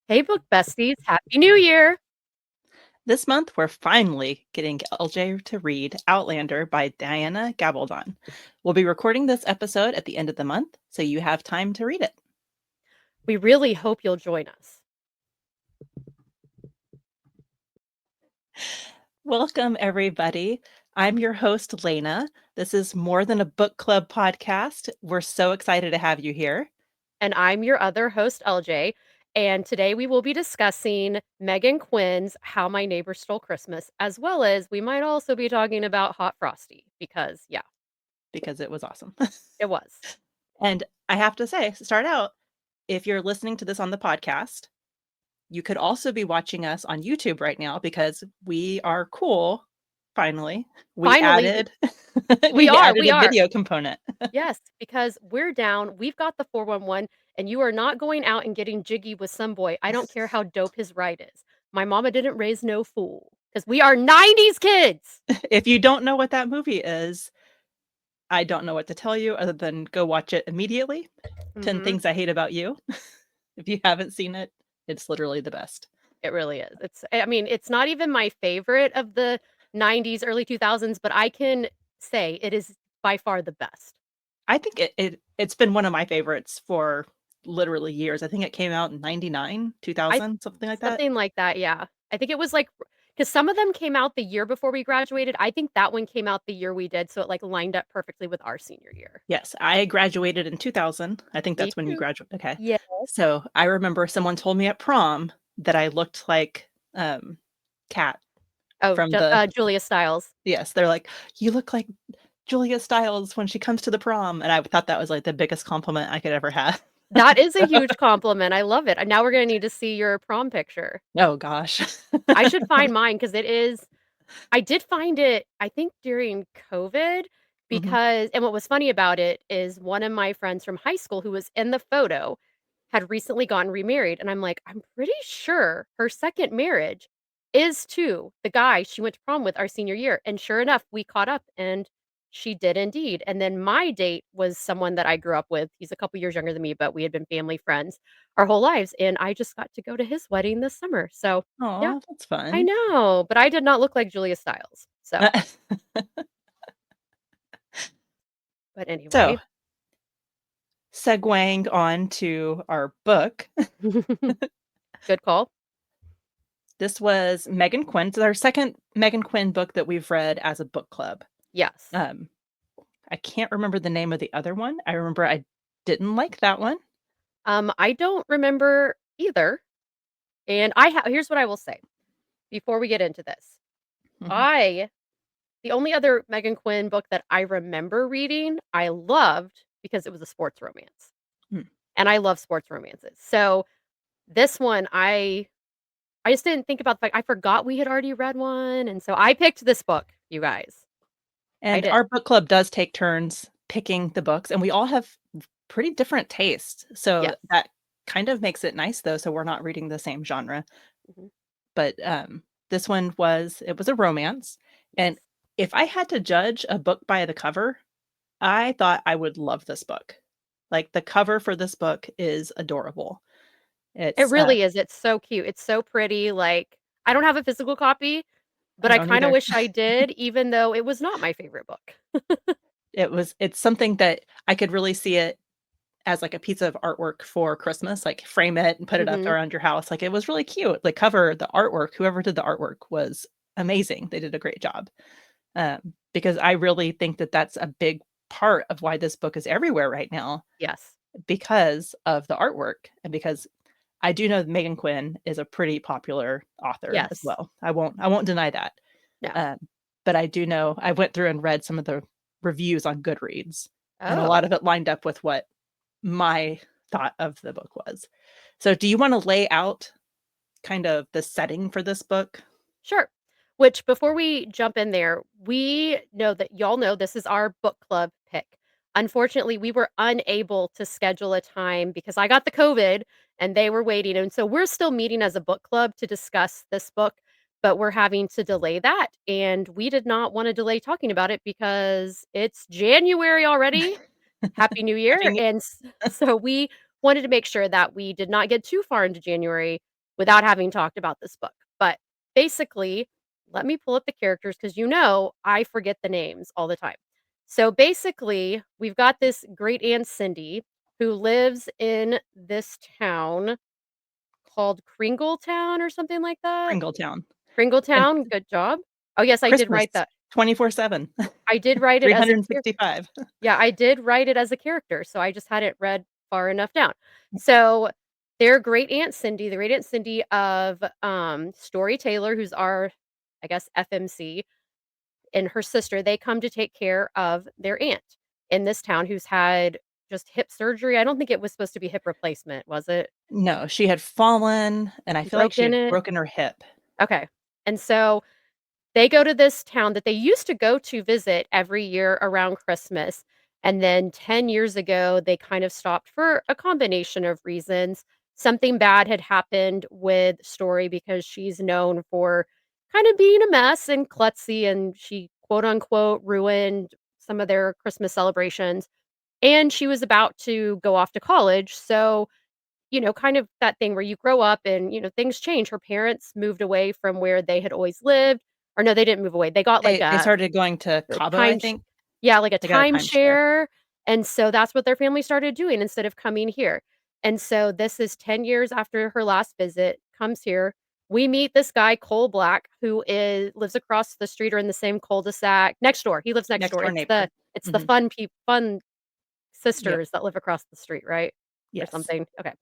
Hey, book besties. Happy New Year. This month, we're finally getting LJ to read Outlander by Diana Gabaldon. We'll be recording this episode at the end of the month, so you have time to read it. We really hope you'll join us. Welcome, everybody. I'm your host, Leyna. This is more than a book club podcast. We're so excited to have you here. And I'm your other host, LJ. And today we will be discussing Meghan Quinn's How My Neighbor Stole Christmas, as well as we might also be talking about Hot Frosty, because, yeah, Because it was awesome. it was. And I have to say, to start out, if you're listening to this on the podcast, you could also be watching us on YouTube right now because we are cool. Finally, we Finally, added we we are. added We a are. video component. Yes, because we're down. We've got the 411, and you are not going out and getting jiggy with some boy. I don't care how dope his ride is. My mama didn't raise no fool because we are 90s kids. If you don't know what that movie is, I don't know what to tell you other than go watch it immediately. 10 Hmm. Things I Hate About You. If you haven't seen it, it's literally the best. It really is. I mean, it's not even my favorite of the 90s, early 2000s, but I can say it is by far the best. I think it's been one of my favorites for literally years. I think it came out in 99, I 2000, something like that. Something like that, yeah. I think it was like because some of them came out the year before we graduated. I think that one came out the year we did, so it like lined up perfectly with our senior year. Yes, I graduated in 2000. I think Me that's when you too. graduate. Okay. Yes. So I remember someone told me at prom that I looked like Kat Oh, from the, Julia Stiles. yes, they're like, you look like Julia Stiles when she comes to the prom. And I thought that was like the biggest compliment I could ever have. That is a huge compliment. I love it. And now we're gonna need to see your prom picture. Oh gosh. I should find mine because it is I did find it, I think, during COVID Mhm. because and what was funny about it is one of my friends from high school who was in the photo had recently gotten remarried, and I'm like, "I'm pretty sure her second marriage is to the guy she went to prom with our senior year," and sure enough, we caught up, and she did indeed, and then my date was someone that I grew up with. He's a couple years younger than me, but we had been family friends our whole lives, and I just got to go to his wedding this summer, so, yeah. Oh, that's I fun. know, but I did not look like Julia Stiles. So, but So, anyway. segueing on to our book. Good call. This was Meghan Quinn. It's our second Meghan Quinn book that we've read as a book club. Yes. Um, I can't remember the name of the other one. I remember I didn't like that one. I don't remember either, and here's what I will say before we get into this. Mhm. I The only other Megan Quinn book that I remember reading, I loved because it was a sports romance, Mm. and I love sports romances. So, this one, I just didn't think about the fact I forgot we had already read one, and so I picked this book, you guys. I And did. our book club does take turns picking the books, and we all have pretty different tastes. So Yes. that kind of makes it nice, though. So we're not reading the same genre. Mhm. But this one was a romance. And Yes. if I had to judge a book by the cover, I thought I would love this book. Like the cover for this book is adorable. It It's really is, it's so cute, it's so pretty, like, I don't have a physical copy, but I I don't kinda either. wish I did, even though it was not my favorite book. It's something that I could really see it as like a piece of artwork for Christmas, like frame it and put it up Mhm. around your house. Like it was really cute. The cover, the artwork, whoever did the artwork was amazing. They did a great job. Because I really think that that's a big part of why this book is everywhere right now Yes. because of the artwork and because I do know that Megan Quinn is a pretty popular author as Yes. well. I won't deny that. No. Um, but I do know I went through and read some of the reviews on Goodreads, and a lot Oh, of it lined up with what my thought of the book was. So do you wanna lay out kind of the setting for this book? sure. Which, before we jump in there, we know that y'all know this is our book club pick. Unfortunately, we were unable to schedule a time because I got the COVID and they were waiting, and so we're still meeting as a book club to discuss this book, but we're having to delay that, and we did not wanna delay talking about it because it's January already. Happy New Happy Year, New and so we wanted to make sure that we did not get too far into January without having talked about this book. But basically, let me pull up the characters because I forget the names all the time. So basically, we've got this great aunt Cindy who lives in this town called Kringletown or something like that. Pringletown. And Kringletown, good job. Oh, yes, I did Christmas write that. 24/7, I did write it as a character. 365. Yeah, I did write it as a character, so I just hadn't read far enough down. So, their great aunt Cindy, the great aunt Cindy of, Story Taylor, who's our, I guess, FMC, and her sister, they come to take care of their aunt in this town who's had just hip surgery. I don't think it was supposed to be hip replacement, was it? No, she had fallen, and I feel like she Broken had it? broken her hip. Okay. And so they go to this town that they used to go to visit every year around Christmas, and then 10 years ago, they kind of stopped for a combination of reasons. Something bad had happened with Story because she's known for kind of being a mess and klutzy, and she, quote, unquote, "ruined" some of their Christmas celebrations, and she was about to go off to college, so kind of that thing where you grow up and, things change. Her parents moved away from where they had always lived. Or no, they didn't move away. They got They started going to like Cabo, I time sh think. yeah, like a They got a timeshare. timeshare, and so that's what their family started doing instead of coming here. And so this is 10 years after her last visit, comes here. We meet this guy, Cole Black, who lives across the street or in the same cul-de-sac next door. He lives next Next door. door It's neighbor. the Mhm. fun Yep. sisters that live across the street, right? Or Yes. something. Okay.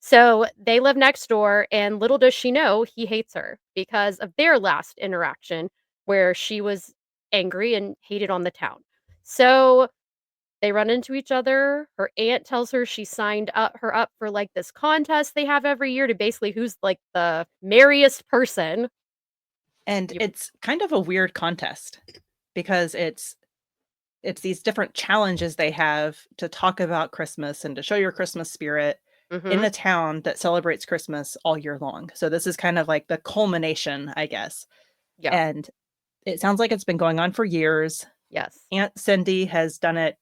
So they live next door, and little does she know he hates her because of their last interaction where she was angry and hated on the town. So they run into each other. Her aunt tells her she signed her up for like this contest they have every year to basically who's like the merriest person. And You, it's kind of a weird contest because it's these different challenges they have to talk about Christmas and to show your Christmas spirit in mm-hmm. a town that celebrates Christmas all year long. So this is kind of like the culmination, I guess. Yeah. And it sounds like it's been going on for years. Yes. Aunt Cindy has done it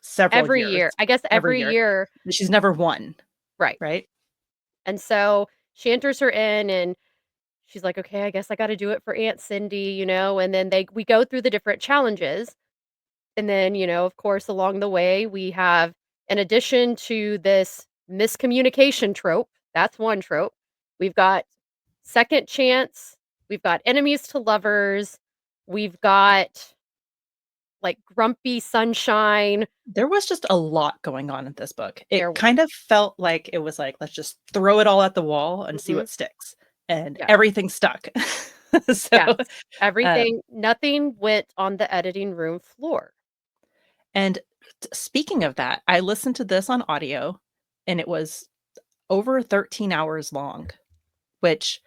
several Every years, year. I guess every every year. year. But she's never won, Right. right? And so she enters her in and she's like, "Okay, I guess I gotta do it for Aunt Cindy," and then we go through the different challenges, and then, of course, along the way, we have in addition to this miscommunication trope, that's one trope, we've got second chance, we've got enemies to lovers, we've got, like, grumpy sunshine. There was just a lot going on in this book. There It w kind of felt like it was like, let's just throw it all at the wall and see Mhm. what sticks. And Yes. everything stuck. So, Yes. um, Everything nothing went on the editing room floor. and speaking of that, I listened to this on audio and it was over 13 hours long, which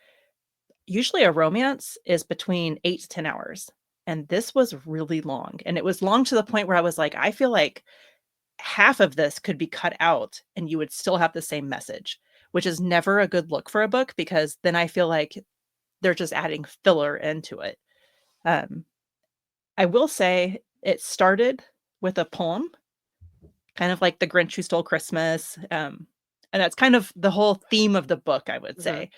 usually a romance is between 8 to 10 hours. And this was really long. And it was long to the point where I was like, I feel like half of this could be cut out and you would still have the same message, which is never a good look for a book because then I feel like they're just adding filler into it. Um, I will say it started with a poem, kind of like The Grinch Who Stole Christmas. And that's kind of the whole theme of the book, I would Mhm. say.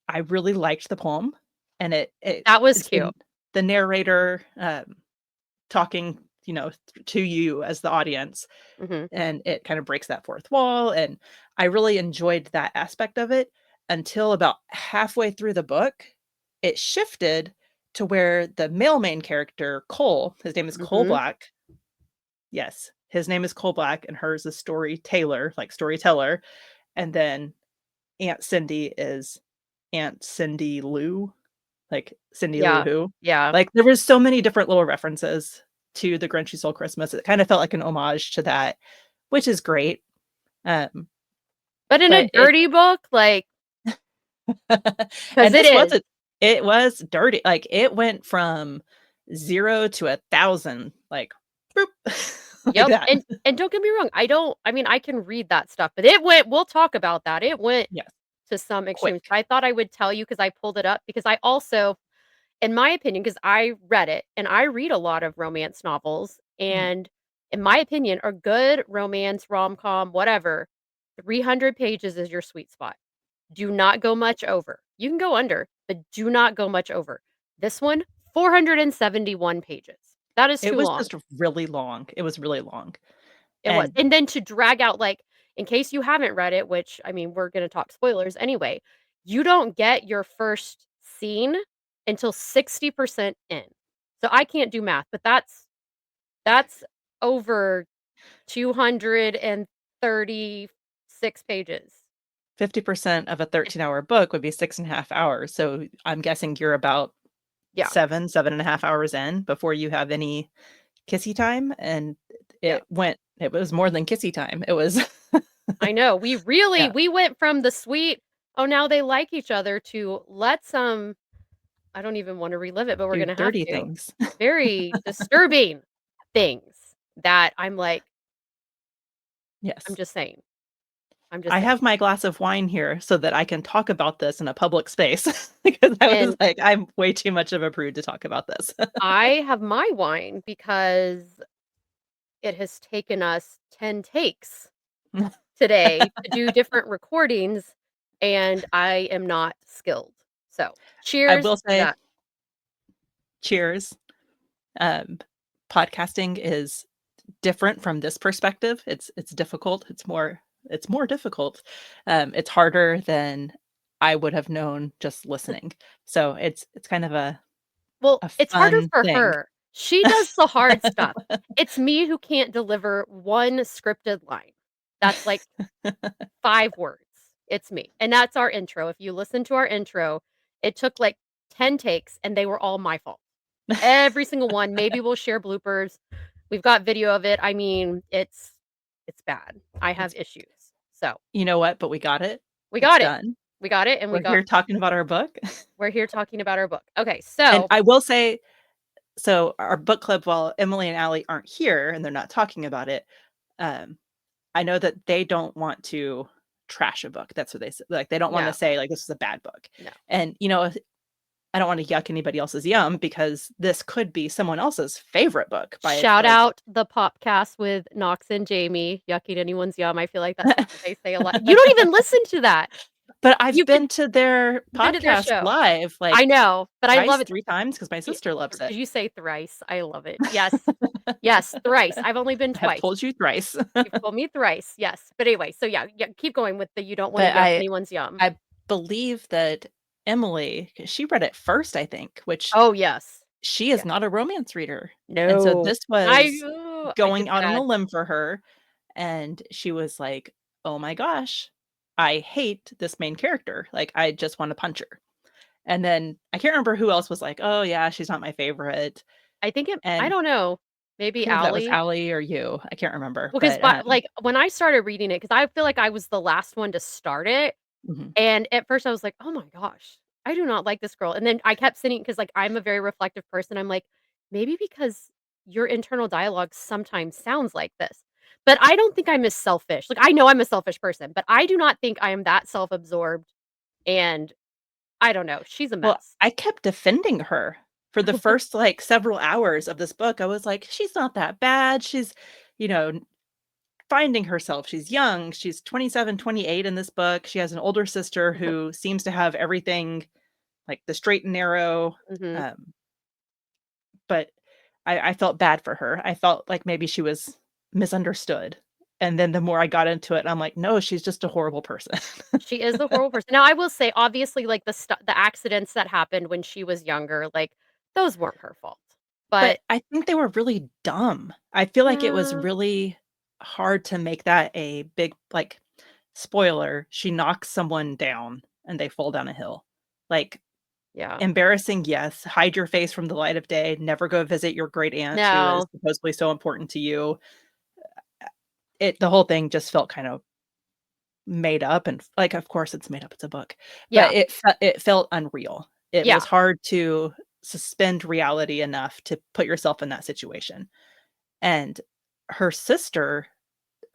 I really liked the poem, and That was it's cute. the narrator talking, to you as the audience, Mhm. and it kind of breaks that fourth wall, and I really enjoyed that aspect of it until about halfway through the book, it shifted to where the male main character, Cole, his name is Cole Mhm. Black. Yes, his name is Cole Black, and hers is Story Taylor, like storyteller, and then Aunt Cindy is Aunt Cindy Lou, like Cindy Lou Yeah. Who. Yeah. Like, there was so many different little references to The Grinch Who Stole Christmas. It kind of felt like an homage to that, which is great. Um, But in a but it dirty book, like, because and it this is. wasn't it was dirty. Like, it went from 0 to 1,000, like, boop, like Yep, that. and don't get me wrong, I mean, I can read that stuff, but it went we'll talk about that. It went Yes, to some extremes. quick. I thought I would tell you because I pulled it up because I also in my opinion, because I read it, and I read a lot of romance novels, Mhm. and in my opinion, a good romance, rom-com, whatever, 300 pages is your sweet spot. Do not go much over. You can go under, but do not go much over. This one, 471 pages. That is It too was long. just really long. It was really long. It was. And And then to drag out, like, in case you haven't read it, which, I mean, we're gonna talk spoilers anyway, you don't get your first scene until 60% in. So I can't do math, but that's over 236 pages. 50% of a 13-hour book would be 6.5 hours. So I'm guessing you're about Yeah, 7.5 hours in before you have any kissy time. And yeah. it was more than kissy time. It was, I know. We really yeah, we went from the sweet, "Oh, now they like each other," to let's, I don't even wanna relive it, but we're do gonna have dirty to. things. Very disturbing things that I'm like, I'm Yes. just saying. I'm just I saying. have my glass of wine here so that I can talk about this in a public space because I was And like, I'm way too much of a prude to talk about this. I have my wine because it has taken us 10 takes today to do different recordings, and I am not skilled. So, I cheers will to say that. cheers. Um, Podcasting is different from this perspective. It's difficult. It's more difficult. It's harder than I would have known just listening. So it's kind of Well, a it's harder fun for thing. her. She does the hard stuff. It's me who can't deliver one scripted line. That's like 5 words. It's me, and that's our intro. If you listen to our intro, it took, like, 10 takes, and they were all my fault. Every single one. Maybe we'll share bloopers. We've got video of it. I mean, it's bad. I have It's issues. So, You know what? But we got it. we It's got it. done. We got it, and We're here talking about our book. we're here talking about our book. Okay, And so I will say, so our book club, while Emily and Allie aren't here and they're not talking about it, um, I know that they don't want to trash a book. That's what they say. Like, they don't want to no, say, like, this is a bad book. no. And, I don't want to yuck anybody else's yum because this could be someone else's favorite book by Shout like, out the Popcast with Knox and Jamie, yucking anyone's yum. I feel like that's something they say a lot. You don't even listen to that. but I've You could been to their You've been to their podcast show. live I like know, but I love twice, it. 3 times because my Ye sister loves it. Did you say thrice? I love it. Yes. Yes, thrice. I've only been I have twice. told you thrice. You've told me thrice, yes. But anyway, so yeah, yeah, keep going with the you don't wanna But yuck anyone's yum. I believe that Emily, 'cause she read it first, I think, which Oh, yes. she is Yes. not a romance reader. And so No. this was I get going out on a sad. limb for her, and she was like, "Oh my gosh, I hate this main character. Like, I just wanna punch her." And then I can't remember who else was like, "Oh, yeah, she's not my favorite." I And don't know, I maybe can't remember if that was Allie? Allie or you. I can't remember, Well, 'cause but, like, when I started reading it, because I feel like I was the last one to start it. mhm. And at first I was like, "Oh my gosh, I do not like this girl." And then I kept sitting because, like, I'm a very reflective person. I'm like, "Maybe because your internal dialogue sometimes sounds like this." But I don't think I'm as selfish. Like, I know I'm a selfish person, but I do not think I am that self-absorbed, and I don't know, she's a Well, mess. I kept defending her for the first, like, several hours of this book. I was like, "She's not that bad. She's, you know, finding herself. She's young. She's 27, 28 in this book. She has an older sister who seems to have everything, like, the straight and narrow." Mhm. Um, but I felt bad for her. I felt like maybe she was misunderstood. And then the more I got into it, I'm like, "No, she's just a horrible person." She is a horrible person. Now, I will say, obviously, like, the accidents that happened when she was younger, like, those weren't her fault. But But I think they were really dumb. I feel like it was yeah, really hard to make that a big, like, spoiler, she knocks someone down and they fall down a hill. Like, yeah. embarrassing, yes. Hide your face from the light of day. Never go visit your great aunt who is No. supposedly so important to you. The whole thing just felt kind of made up and like, of course it's made up, it's a book, but Yeah. it felt unreal. It was Yeah. hard to suspend reality enough to put yourself in that situation. And her sister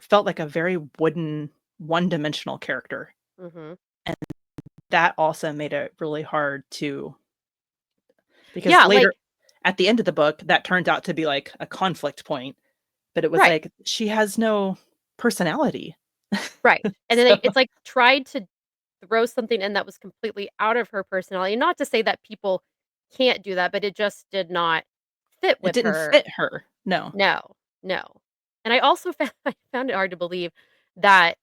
felt like a very wooden, one-dimensional character, Mhm. and that also made it really hard to because Yeah, like later at the end of the book, that turned out to be, like, a conflict point, but it was right, like, she has no personality. right, and then So it's like tried to throw something in that was completely out of her personality. Not to say that people can't do that, but it just did not fit It with didn't her. fit her. No. No, no. And I also I found it hard to believe that,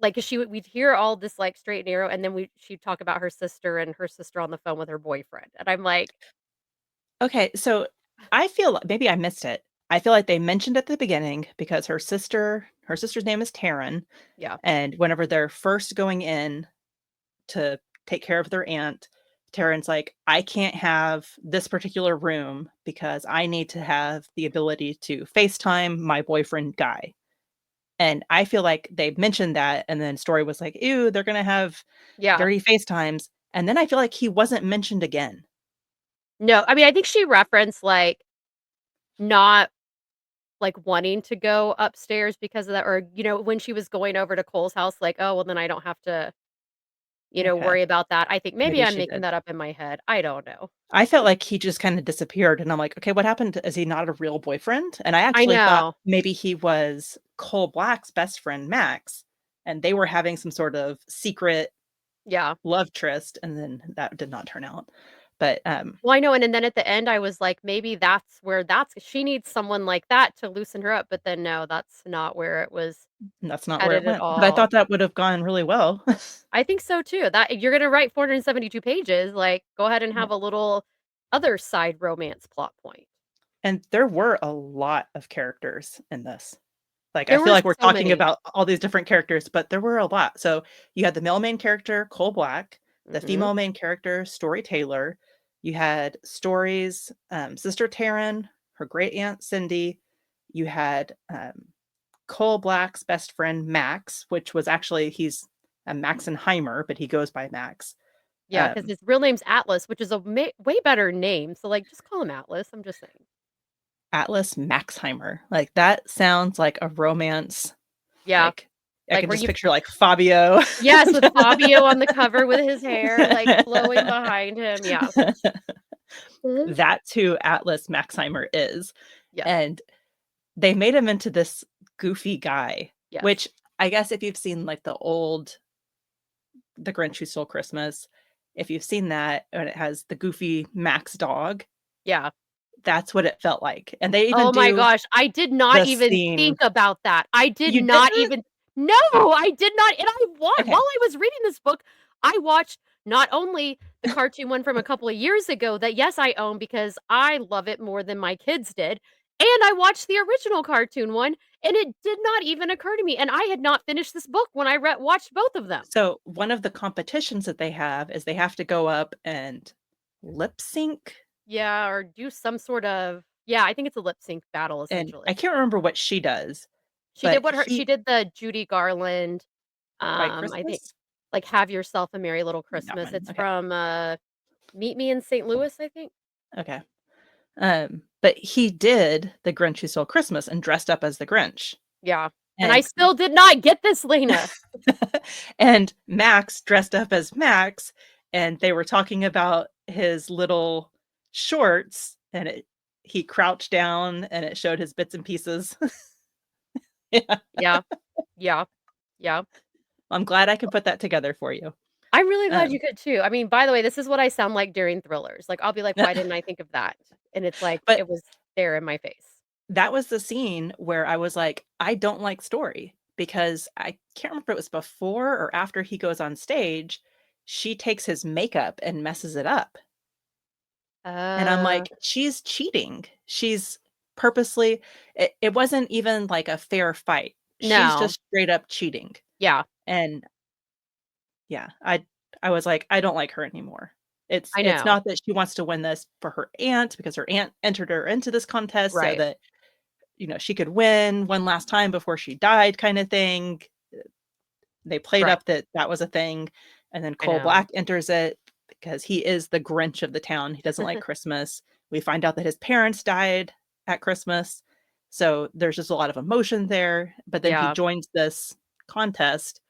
like, 'cause we'd hear all this, like, straight and narrow, and then she'd talk about her sister and her sister on the phone with her boyfriend, and I'm like, Okay, so I feel maybe I missed it. I feel like they mentioned at the beginning because her sister's name is Taryn, yeah, and whenever they're first going in to take care of their aunt, Taryn's like, "I can't have this particular room because I need to have the ability to FaceTime my boyfriend Guy." And I feel like they mentioned that, and then Story was like, "Ew, they're gonna have yeah. dirty FaceTimes." And then I feel like he wasn't mentioned again. No, I mean, I think she referenced, like, not, like, wanting to go upstairs because of that, or, when she was going over to Cole's house, like, "Oh, well, then I don't have to, Okay, worry about that." I think maybe maybe I'm she making did. that up in my head. I don't know. I felt like he just kinda disappeared, and I'm like, "Okay, what happened? Is he not a real boyfriend?" And I I actually thought know. maybe he was Cole Black's best friend, Max, and they were having some sort of secret Yeah. love tryst, and then that did not turn out. But, Well, I know, and then at the end, I was like, maybe that's she needs someone like that to loosen her up, but then no, that's not where it was that's not where it headed at went. But I all. thought that would have gone really well. I think so too. That you're gonna write 472 pages, like, go ahead and Yeah. have a little other side romance plot point. And there were a lot of characters in this. Like, I There feel were like we're so talking many. about all these different characters, but there were a lot. So, you had the male main character, Cole Black, the Mhm. female main character, Story Taylor. You had Story's, sister Taryn, her great aunt Cindy. You had, Cole Black's best friend, Max, which was actually he's a Maxenheimer, but he goes by Max. Yeah, because Um, his real name's Atlas, which is a way better name, so, like, just call him Atlas, I'm just saying. Atlas Maxheimer. Like, that sounds like a romance. Yeah, Like, I like, can where just you picture, like, Fabio. yes, with Fabio on the cover with his hair, like, flowing behind him, yeah. Mhm. That's who Atlas Maxheimer is, Yes, and they made him into this goofy guy, yes. which I guess if you've seen, like, The Grinch Who Stole Christmas, if you've seen that and it has the goofy Max dog, Yeah. that's what it felt like, and they even Oh my do gosh, I did not the even scene. think about that. I did You not didn't? even No, I did not, and while Okay. I was reading this book, I watched not only the cartoon one from a couple of years ago that, yes, I own because I love it more than my kids did, and I watched the original cartoon one, and it did not even occur to me, and I had not finished this book when I watched both of them. So, one of the competitions that they have is they have to go up and lip sync, Yeah, or do some sort of yeah, I think it's a lip sync battle, and I essentially. can't remember what she does, but She he did the Judy Garland. White I think, Christmas? like, "Have Yourself a Merry Little That Christmas." one, It's okay, from, Meet Me in St. Louis, I think? okay. But he did The Grinch Who Stole Christmas and dressed up as the Grinch, Yeah, and I and still did not get this, Lena. and Max dressed up as Max, and they were talking about his little shorts, and he crouched down, and it showed his bits and pieces. Yeah, Yeah, yeah, yeah. I'm glad I could put that together for you. I'm really glad Um, you could too. I mean, by the way, this is what I sound like during thrillers. Like, I'll be like, "Why didn't I think of that?" And it's like, but it was there in my face. that was the scene where I was like, "I don't like Story," because I can't remember if it was before or after he goes on stage, she takes his makeup and messes it up, and I'm Uh, like, "She's cheating. She's purposely." It wasn't even like a fair fight. She's no. just straight up cheating, Yeah, and yeah, I was like, "I don't like her anymore." It's I it's know. not that she wants to win this for her aunt because her aunt entered her into this contest so Right, that, she could win one last time before she died kinda thing. They played right. up that that was a thing, and then I Cole know. Black enters it because he is the Grinch of the town. He doesn't like Christmas. We find out that his parents died at Christmas, so there's just a lot of emotion there, but then he Yeah. joins this contest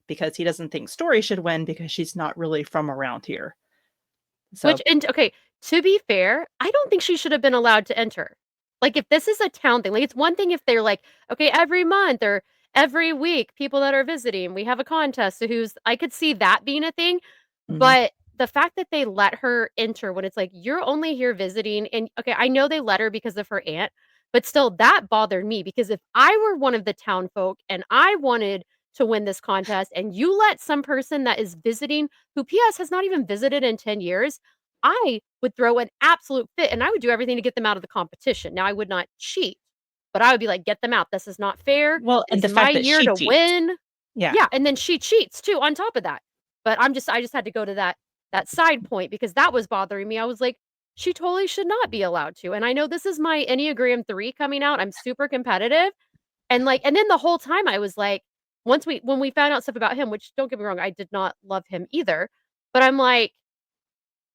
because he doesn't think Story should win because she's not really from around here. Which So, and okay, to be fair, I don't think she should have been allowed to enter. Like, if this is a town thing, like, it's one thing if they're like, "Okay, every month or every week, people that are visiting, we have a contest, so who's I could see that being a thing, Mhm. but the fact that they let her enter when it's like, "You're only here visiting," and okay, I know they let her because of her aunt, but still, that bothered me because if I were one of the town folk and I wanted to win this contest and you let some person that is visiting, who PS has not even visited in 10 years, I would throw an absolute fit and I would do everything to get them out of the competition. Now, I would not cheat, but I would be like, "Get them out. This is not fair. Well, It and is the my fact that year she to cheats. win." Yeah. Yeah, and then she cheats too on top of that. But I just had to go to that side point because that was bothering me. I was like, "She totally should not be allowed to." And I know this is my Enneagram 3 coming out. I'm super competitive. And, like and then the whole time I was like, when we found out stuff about him, which don't get me wrong, I did not love him either, but I'm like,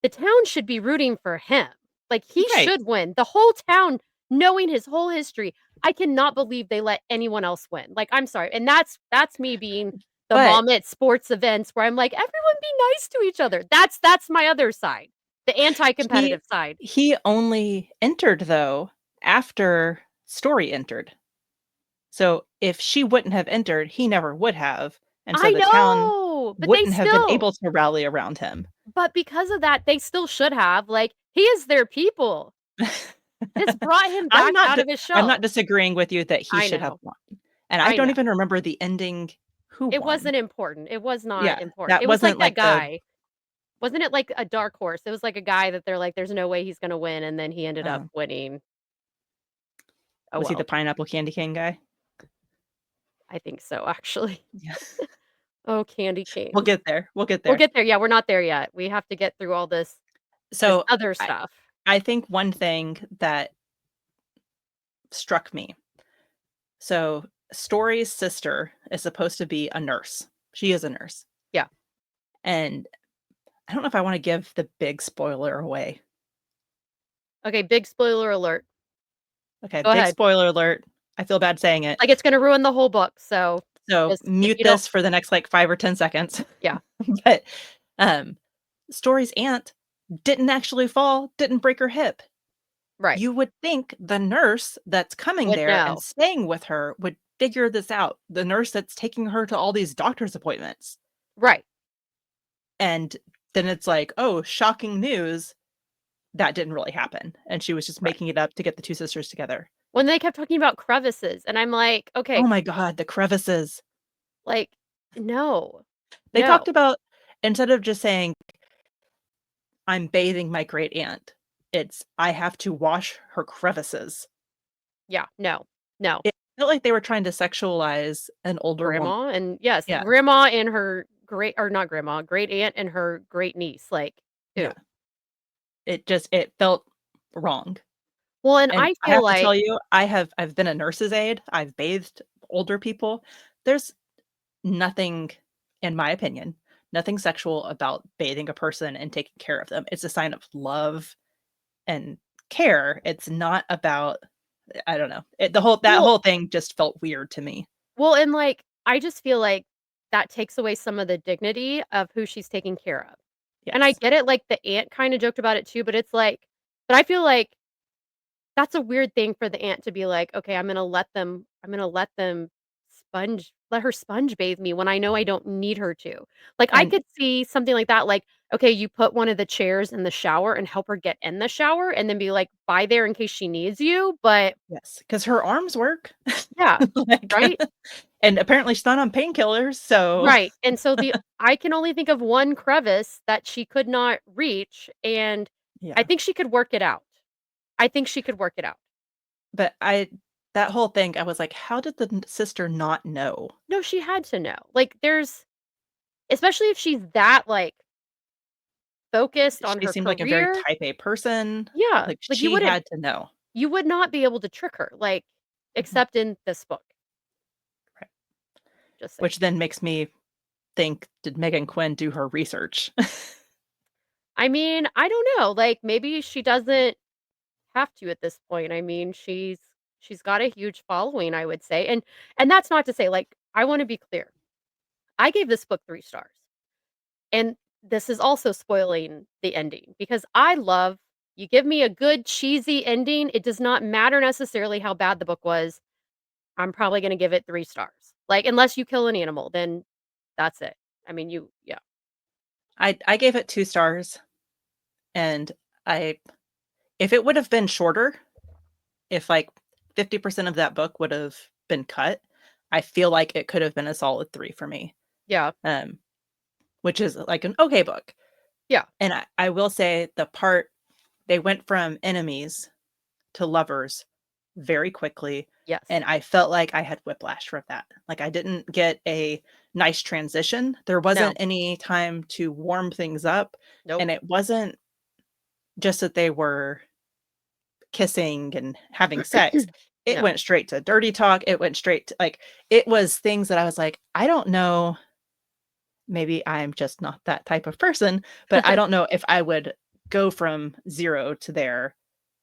the town should be rooting for him. Like, he Right. should win. The whole town, knowing his whole history, I cannot believe they let anyone else win. Like, I'm sorry, and that's me being the But mom at sports events where I'm like, "Everyone be nice to each other." That's my other side, the he anti-competitive side. he only entered, though, after Story entered. So, if she wouldn't have entered, he never would have, and so I the town know, wouldn't have been able to rally around him. but because of that, they still should have, like, he is their people. This brought him I'm back not out di of his I'm not shell. disagreeing with you that he I should have know, won, and I I don't know. even remember the ending who It won. wasn't important. It was not Yeah, important. that It was like wasn't that like the guy. Wasn't it like a dark horse? It was like a guy that they're like, "There's no way he's gonna win," and then he ended up oh, winning. Oh, was he the well. pineapple candy cane guy? I think so, actually. Yeah. Oh, candy We'll canes. get there, we'll get We'll there. get there. Yeah, we're not there yet. We have to get through all this So, other I stuff. I think one thing that struck me, so Story's sister is supposed to be a nurse. She is a nurse, Yeah. and I don't know if I wanna give the big spoiler away. Okay, big spoiler alert. Okay, Go big ahead. spoiler alert. I feel bad saying it. Like, it's gonna ruin the whole book, so So, just if mute you don't this for the next, like, 5 or 10 seconds. yeah, But, um, Story's aunt didn't actually fall, didn't break her hip. right. You would think the nurse that's coming Would there and know. staying with her would figure this out, the nurse that's taking her to all these doctor's appointments. Right, And then it's like, "Oh, shocking news, that didn't really happen," and she was just right. making it up to get the 2 sisters together. When they kept talking about crevices, and I'm like, "Okay, Oh my god, the crevices. like, no, They no." talked about instead of just saying, "I'm bathing my great aunt," it's, "I have to wash her crevices." Yeah, no, no. It felt like they were trying to sexualize an older woman. Grandma and yes, Yeah, grandma and her great or not grandma, great aunt and her great niece, like, yeah. ew. It felt wrong, Well, and and I I feel have to like tell you, I've been a nurse's aide, I've bathed older people. There's nothing, in my opinion, nothing sexual about bathing a person and taking care of them. It's a sign of love and care. It's not about I don't know. That well whole thing just felt weird to me. and, like, I just feel like that takes away some of the dignity of who she's taking care of. And I Yes. get it, like, the aunt kinda joked about it too, but it's like but I feel like that's a weird thing for the aunt to be like, "Okay, I'm gonna let her sponge bathe me when I know I don't need her to." Like, I And could see something like that, like, okay, you put one of the chairs in the shower and help her get in the shower and then be like, "Bye there in case she needs you," but yes, because her arms work. yeah, Like, right? and apparently she's not on painkillers, so Right, and so the I can only think of one crevice that she could not reach, and I yeah. think she could work it out. I think she could work it out. But I that whole thing, I was like, "How did the sister not know?" No, she had to know. Like, there's especially if she's that, like, focused on She her seemed like a very career. type A person, Yeah, like, like, she had to know. you would not be able to trick her, like, Mhm. except in this book, Right. just saying. Which then makes me think, did Meghan Quinn do her research? I mean, I don't know, like, maybe she doesn't have to at this point. I mean, she's got a huge following, I would say, and that's not to say, like, I wanna be clear. I gave this book 3 stars, and this is also spoiling the ending because I love you give me a good cheesy ending, it does not matter necessarily how bad the book was, I'm probably gonna give it 3 stars. Like, unless you kill an animal, then that's it. I mean, yeah. I gave it 2 stars, and I if it would have been shorter, if, like, 50% of that book would have been cut, I feel like it could have been a solid 3 for me, Yeah. um, which is, like, an okay book. Yeah. And I will say the part they went from enemies to lovers very quickly, Yes. and I felt like I had whiplash from that. Like, I didn't get a nice transition. There No. wasn't any time to warm things up, Nope. and it wasn't just that they were kissing and having sex. It No. went straight to dirty talk. It went straight to like, it was things that I was like, I don't know. Maybe I'm just not that type of person, but I don't know if I would go from 0 to there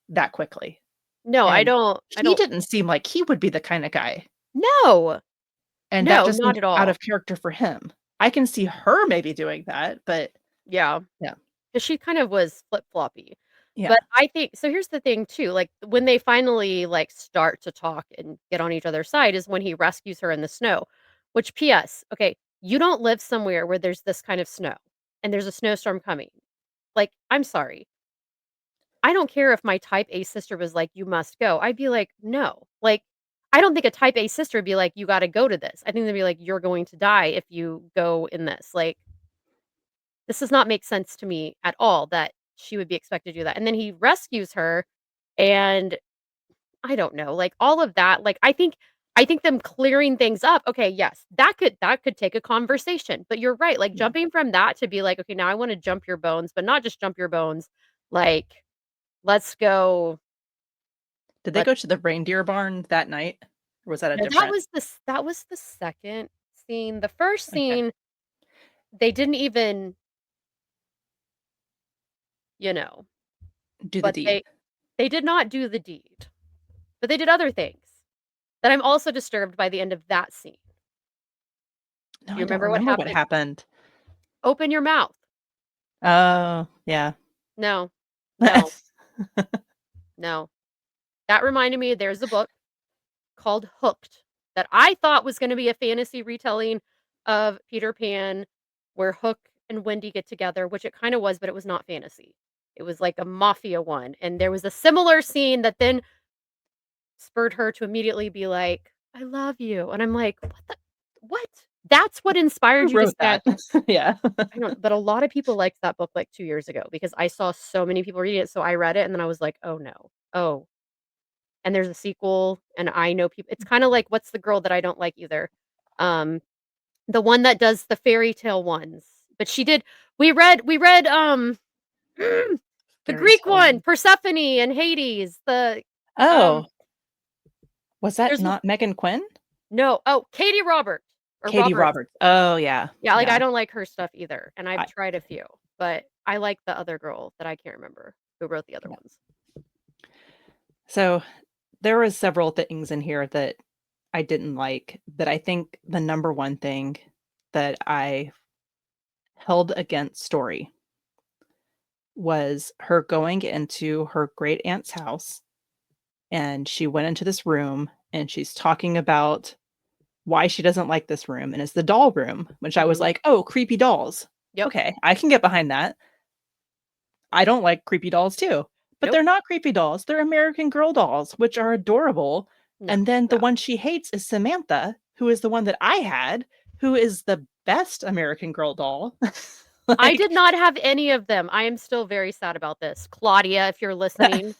that quickly. No, And I he don't didn't seem like he would be the kind of guy. No! And that No, just not seemed at out all. of character for him. I can see her maybe doing that, but Yeah. yeah. 'Cause she kind of was flip-floppy. Yeah. But I think so here's the thing too, like, when they finally, like, start to talk and get on each other's side is when he rescues her in the snow, which PS, okay, you don't live somewhere where there's this kind of snow, and there's a snowstorm coming. Like, I'm sorry. I don't care if my type A sister was like, "You must go." I'd be like, "No." Like, I don't think a type A sister would be like, "You gotta go to this." I think they'd be like, "You're going to die if you go in this." Like, this does not make sense to me at all that she would be expected to do that. And then he rescues her, and I don't know, like, all of that, like, I think them clearing things up, okay, yes, that could take a conversation, but you're right, like, Yeah. jumping from that to be like, "Okay, now I wanna jump your bones," but not just jump your bones, like, let's go Did they let's go to the reindeer barn that night? Or was that a no, different that was the 2nd scene. The 1st okay. scene, they didn't even, you know, Do the but deed. they did not do the deed, but they did other things that I'm also disturbed by the end of that scene. No, Do you I don't remember what remember what happened? happened. "Open your mouth." Oh, yeah. No. No. No. That reminded me there's a book called Hooked that I thought was gonna be a fantasy retelling of Peter Pan, where Hook and Wendy get together, which it kinda was, but it was not fantasy. It was like a mafia one, and there was a similar scene that then spurred her to immediately be like, "I love you," and I'm like, "What the what? That's what inspired Who you to wrote say that? Yeah. I don't but a lot of people liked that book, like, 2 years ago because I saw so many people reading it, so I read it, and then I was like, "Oh, no. Oh." And there's a sequel, and I know people it's kinda like what's the girl that I don't like either? Um, the one that does the fairy tale ones, but she did we read, the Fairy Greek tale one, one. Persephone and Hades, Oh, um, was that there's not Meghan Quinn? no, oh, Katie Katie Roberts. Roberts. Oh, yeah. Yeah, like, I Yeah. don't like her stuff either, and I've I tried a few, but I like the other girl that I can't remember who wrote the other yeah. ones. So, there was several things in here that I didn't like, but I think the number one thing that I held against Story was her going into her great aunt's house, and she went into this room, and she's talking about why she doesn't like this room, and it's the doll room, which I was Mhm. like, "Oh, creepy dolls. Yep. Okay, I can get behind that." I don't like creepy dolls too, but Nope. they're not creepy dolls, they're American Girl dolls, which are adorable, No. and then the Yeah. one she hates is Samantha, who is the one that I had, who is the best American Girl doll. I Like, did not have any of them. I am still very sad about this. Claudia, if you're that listening.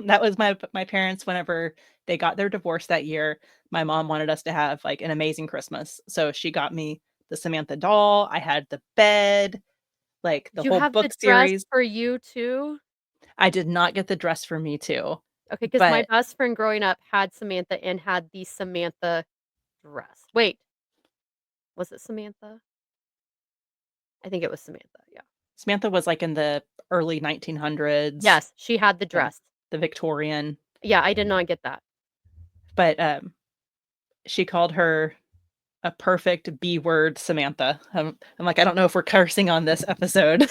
that was my parents whenever they got their divorce that year, my mom wanted us to have, like, an amazing Christmas, so she got me the Samantha doll, I had the bed, like, the Did you whole have the book dress series. for you too? I did not get the dress for me too, Okay, because my but best friend growing up had Samantha and had the Samantha dress. Wait, was it Samantha? I think it was Samantha, yeah. Samantha was, like, in the early 1900s, Yes, she had the yeah, dress. the Victorian, Yeah, I did not get that. but, she called her a perfect B word Samantha. I'm like, "I don't know if we're cursing on this episode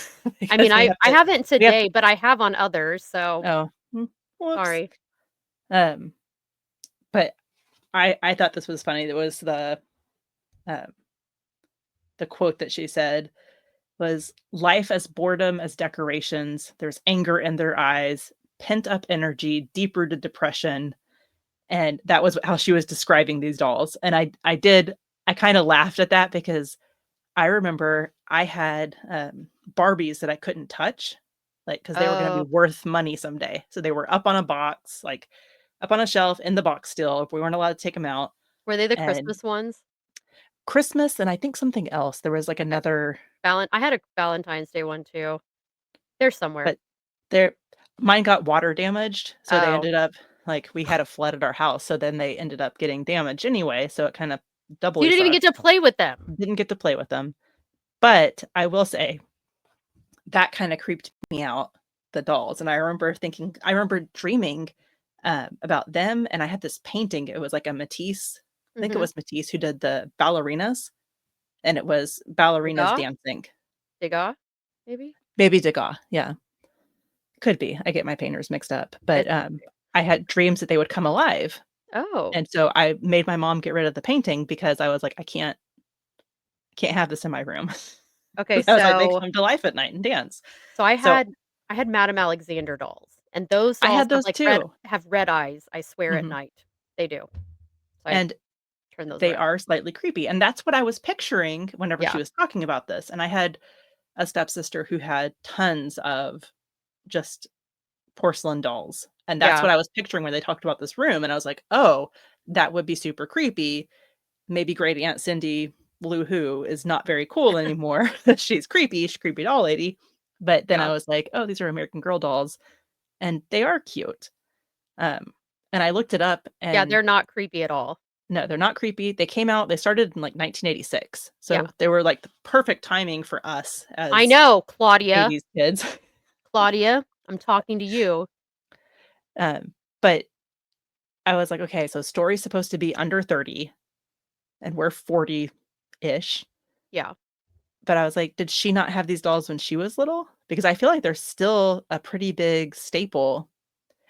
I mean, because we have I to haven't we have to" today, but I have on others, so Oh, whoops. sorry. Um, but I thought this was funny. There was the um, the quote that she said was, "Life as boredom as decorations. There's anger in their eyes, pent up energy, deep rooted depression." And that was how she was describing these dolls. And I kind of laughed at that because I remember I had Barbies that I couldn't touch, like, because they were going to be Oh, worth money someday. So they were up on a box, like up on a shelf in the box still. If we weren't allowed to take them out. were they the And Christmas ones? Christmas, and I think something else. There was like Okay. another, I had a Valentine's Day one too. They're somewhere. but there, mine got water damaged. So they Oh. ended up, like, we had a flood at our house. So then they ended up getting damaged anyway. So it kind of So you doubly didn't even sucked. get to play with them. Didn't get to play with them. But I will say that kinda creeped me out, the dolls, and I remember dreaming, about them, and I had this painting, it was like a Matisse, I think it Mhm. was Matisse who did the ballerinas, and it was ballerinas Degas? dancing. Degas? Maybe? Maybe Degas, yeah, could be, I get my painters mixed up, but, It's okay. I had dreams that they would come alive, Oh. and so I made my mom get rid of the painting because I was like, "I can't have this in my room." Okay, I was like, "They come to life at night and dance." so I So, had I had Madame Alexander dolls, and those I dolls had those too. have red eyes, I swear at Mhm, night. They do. So I and turn those they around. are slightly creepy, and that's what I was picturing whenever she Yeah. was talking about this, and I had a stepsister who had tons of just porcelain dolls, and that's Yeah. what I was picturing when they talked about this room, and I was like, "Oh, that would be super creepy." Maybe great aunt Cindy Lou Who is not very cool anymore. She's creepy doll lady, but then I Yeah. was like, "Oh, these are American Girl dolls," and they are cute. Um, and I looked it up, Yeah, and they're not creepy at all. no, they're not creepy. They started in, like, 1986, Yeah. so they were, like, the perfect timing for us I as know, Claudia. 80s kids. Claudia, I'm talking to you. But I was like, "Okay, so Story's supposed to be under 30, and we're 40-ish," Yeah. but I was like, "Did she not have these dolls when she was little?" Because I feel like they're still a pretty big staple.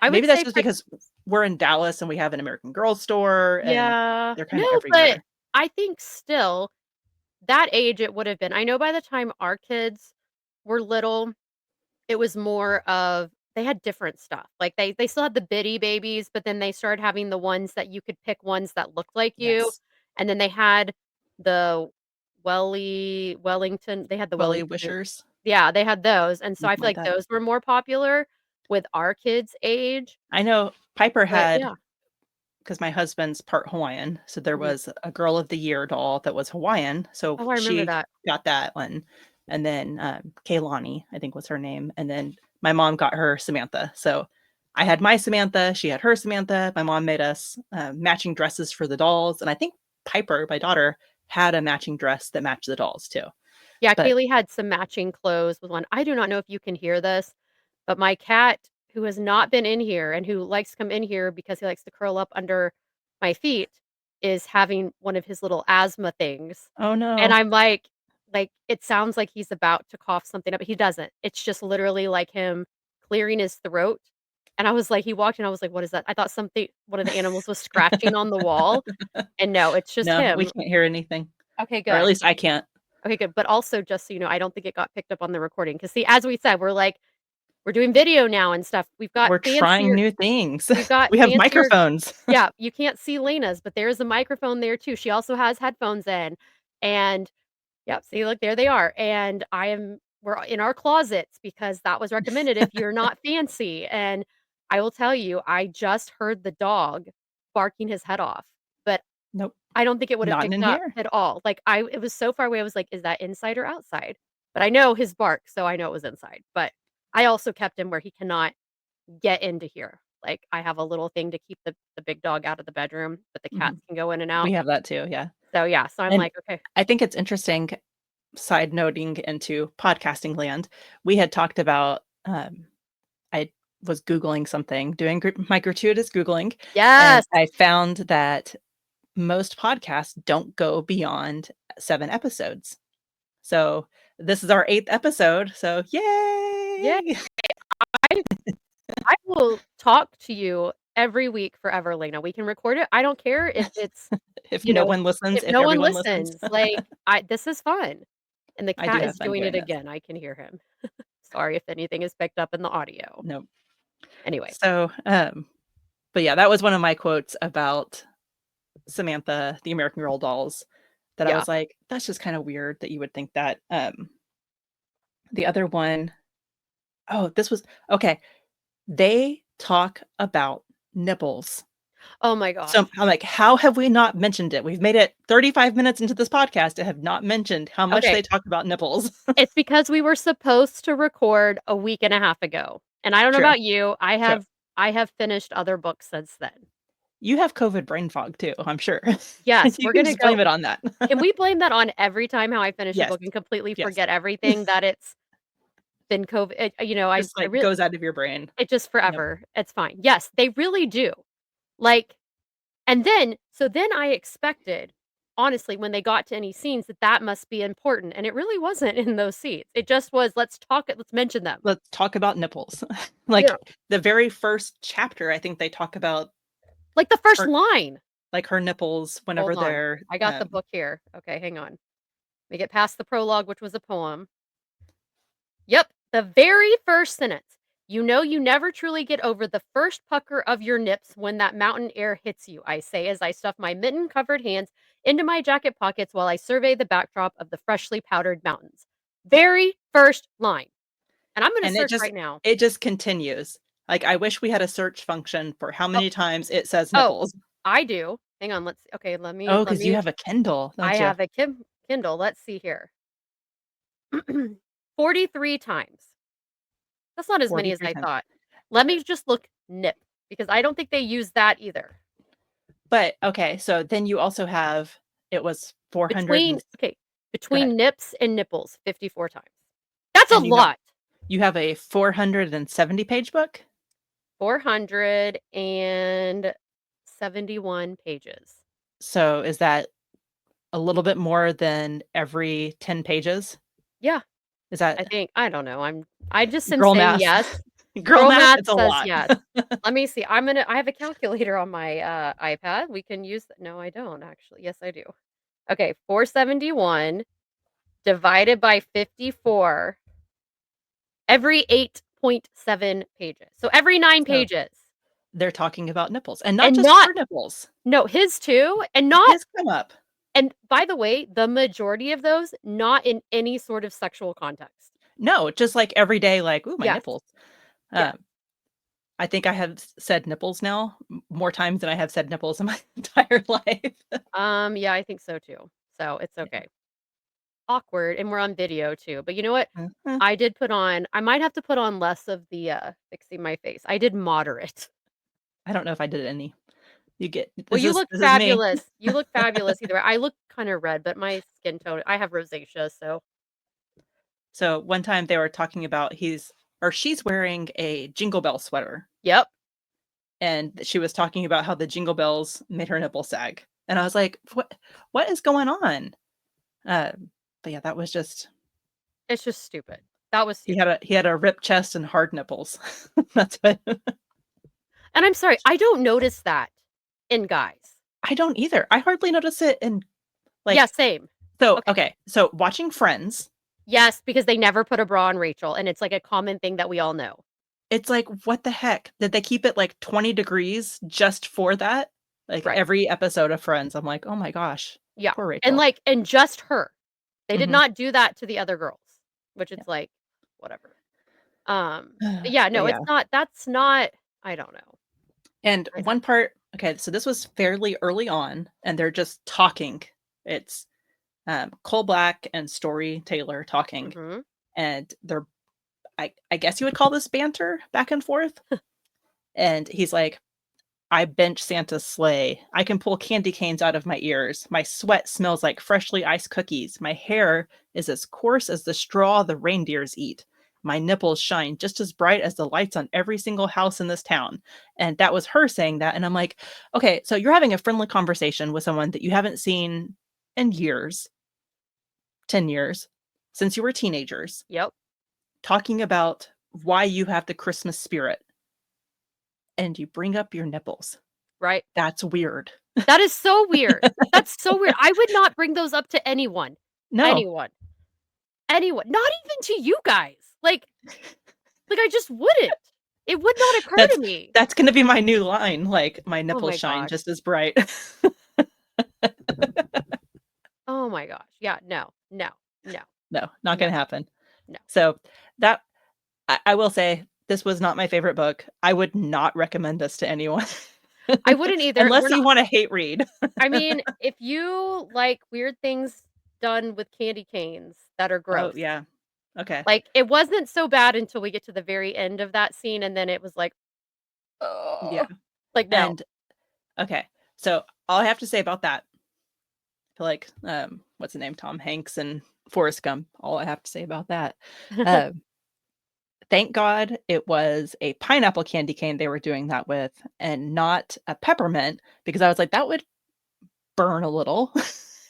I would Maybe that's say just because we're in Dallas and we have an American Girl store, and yeah. they're kinda No, but everywhere. I think still that age it would have been. I know by the time our kids were little, it was more of they had different stuff. Like, they still had the Bitty Babies, but then they started having the ones that you could pick ones that looked like you, Yes. and then they had the Wellington they had the Welly Wellington Wishers, yeah, they had those, and so I something feel like like that. those were more popular with our kids' age, I know Piper but had yeah. 'cause my husband's part Hawaiian, so there Mhm. was a Girl of the Year doll that was Hawaiian, so Oh, I remember she that. got that one, and then, Kaylani, I think was her name, and then my mom got her Samantha, so I had my Samantha, she had her Samantha, my mom made us, matching dresses for the dolls, and I think Piper, my daughter, had a matching dress that matched the dolls too, Yeah, but Kaylee had some matching clothes with one. I do not know if you can hear this, but my cat, who has not been in here and who likes to come in here because he likes to curl up under my feet, is having one of his little asthma things. oh And no. I'm like, it sounds like he's about to cough something up, but he doesn't. It's just literally like him clearing his throat. And I was like, he walked in, I was like, what is that? I thought something, one of the animals was scratching on the wall. And no, it's just No, we him. can't hear anything, Okay, or at good. least I can't. Okay, good. But also, just so you know, I don't think it got picked up on the recording. Cause see, as we said, we're doing video now and stuff. We're trying new things. We've got We have fancier microphones. yeah, you can't see Lena's, but there's a microphone there too. She also has headphones in. And yep, see, look, there they are. And we're in our closets because that was recommended if you're not fancy. And I will tell you, I just heard the dog barking his head off, but Nope, I don't think it would have not in picked up here. at all. Like, it was so far away, I was like, "Is that inside or outside?" But I know his bark, so I know it was inside. But I also kept him where he cannot get into here. Like, I have a little thing to keep the big dog out of the bedroom, but the Mhm. cats can go in and We out. have that too, yeah. So, yeah, so I'm And like, "Okay." I think it's interesting, side noting into podcasting land, we had talked about, I was Googling something, doing my gratuitous Googling, and Yes! I found that most podcasts don't go beyond 7 episodes. So, this is our 8th episode, so Yeah, yay! I I will talk to you every week forever, Lena. We can record it. I don't care if it's, If you no know, one listens, if if no one everyone listens. listens. Like, this is fun. And the I do cat have is fun doing doing it this. again. I can hear him. Sorry if anything is picked up in the audio. Nope. Anyway, So, but yeah, that was one of my quotes about Samantha, the American Girl dolls, that I yeah. was like, that's just kind of weird that you would think that. The other one, oh, this was okay. They talk about nipples. Oh my So gosh. I'm like, how have we not mentioned it? We've made it 35 minutes into this podcast and have not mentioned how much Okay. they talk about nipples. It's because we were supposed to record a week and a half ago. And I don't know True, about you. I true. have I have finished other books since then. You have COVID brain fog too, I'm sure. Yes, You we're can gonna just blame go. it on that. Can we blame that on every time how I finish a Yes, book and completely yes. forget everything that it's been COVID? Just, I like, really goes out of your brain. it just Yep. forever. It's fine. Yes, they really do. Like, and then so then I expected, honestly, when they got to any scenes that that must be important, and it really wasn't in those scenes. It just was, let's mention them. Let's talk about nipples. You know, Like, the very first chapter, I think they talk about like the first her line. like, her nipples whenever Hold on. they're, I got the book here. Okay, hang on. Let me get past the prologue, which was a poem. Yep, the very first sentence. You know you never truly get over the first pucker of your nips when that mountain air hits you, I say as I stuff my mitten-covered hands into my jacket pockets while I survey the backdrop of the freshly powdered mountains. Very first line. And I'm gonna and search right now. it just continues. Like, I wish we had a search function for how Oh, many times it says oh, nipples. I do. Hang on, let's okay, Oh, let because you me have a Kindle, I don't you? have a Kindle. Let's see here. 43 times. That's not as many as 43 I times. thought. Let me just look nip because I don't think they use that either. But, okay, so then you also have it was 400 and go ahead. Between nips and nipples, 54 times. That's a And lot. you have a 470-page book? 471 pages. So, is that a little bit more than every 10 pages? Yeah, Is that I don't know, I just am girl saying math? yes. Girl Girl math? math It's a says lot. yes. Let me see, I have a calculator on my, iPad, we can use no, I don't actually. Yes, I do. Okay, 471 divided by 54, every 8.7 pages. So every 9 So, pages. they're talking about nipples, and not And just not her nipples. no, his too, and not His come up. and by the way, the majority of those, not in any sort of sexual context. No, just, like, every day, like, "Ooh, my Yes, nipples." yes. Um, I think I have said nipples now m more times than I have said nipples in my entire life. Yeah, I think so too. So, it's Yeah. okay. Awkward, and we're on video too, but you know what? Mhm. I might have to put on less of the, fixing my face. I did moderate. I don't know if I did any. You get Well, you look this is me. fabulous. You look fabulous either way. I look kinda red, but my skin tone I have rosacea, so So, one time they were talking about she's wearing a Jingle Bell sweater, yep. and she was talking about how the jingle bells made her nipple sag, and I was like, what is going on?" But yeah, that was just It's just stupid. That was stupid. he had a ripped chest and hard nipples. That's what And I'm sorry, I don't notice that in guys. I don't either. I hardly notice it in, Yeah, like same. so, Okay. okay, so watching Friends, Yes, because they never put a bra on Rachel, and it's like a common thing that we all know. it's like, what the heck? Did they keep it, like, 20 degrees just for that? Like, Right. every episode of Friends, I'm like, "Oh my gosh, Yeah. poor Rachel." And just her. They did Mhm. not do that to the other girls, which Yeah. it's like, whatever. But yeah, But no, yeah. that's not I don't know. And I don't one part okay, so this was fairly early on, and they're just talking. It's, Cole Black and Story Taylor talking, Mhm. and they're I guess you would call this banter back and forth, and he's like, "I bench Santa's sleigh. I can pull candy canes out of my ears. My sweat smells like freshly iced cookies. My hair is as coarse as the straw the reindeers eat. My nipples shine just as bright as the lights on every single house in this town." And that was her saying that. And I'm like, okay, so you're having a friendly conversation with someone that you haven't seen in years, 10 years, since you were teenagers, Yep. talking about why you have the Christmas spirit. and you bring up your nipples. Right? That's weird. That is so weird. That's so weird. I would not bring those up to anyone. No, Anyone. Anyone. Not even to you guys. Like, I just wouldn't. It would not occur that's to me. that's gonna be my new line, like, "My Oh nipples my shine gosh. just as bright." Oh my gosh. Yeah, no, no, no, No, not no, gonna happen. no. So, that I will say this was not my favorite book. I would not recommend this to anyone. I wouldn't either. We're Unless you not wanna hate read. I mean, if you like weird things done with candy canes that are Oh, gross, yeah. Okay. like, it wasn't so bad until we get to the very end of that scene, and then it was like, Yeah, "Oh." Like, no. and okay, so all I have to say about that, I feel like, what's the name? Tom Hanks and Forrest Gump, all I have to say about that. Um, thank God it was a pineapple candy cane they were doing that with and not a peppermint, because I was like, "That would burn a little."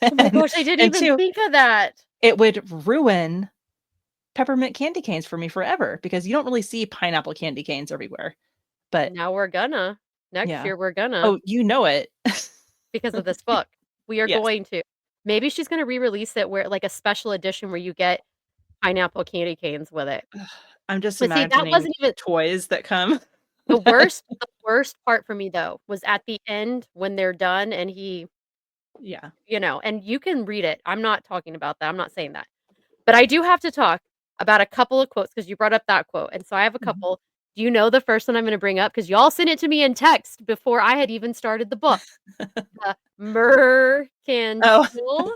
Oh my And gosh, I didn't and even 2, think of that. it would ruin peppermint candy canes for me forever because you don't really see pineapple candy canes everywhere, but Now we're gonna. Next yeah. year, we're gonna Oh, you know it. because of this book. We are Yes. going to. Maybe she's gonna re-release it where like, a special edition where you get pineapple candy canes with it. I'm just But see, that imagining wasn't even toys that come. the worst part for me, though, was at the end when they're done and he Yeah. and you can read it. I'm not talking about that, I'm not saying that. But I do have to talk about a couple of quotes because you brought up that quote, and so I have a Mhm. couple. Do you know the first one I'm gonna bring up? Because y'all sent it to me in text before I had even started the book. Mercantile, Oh,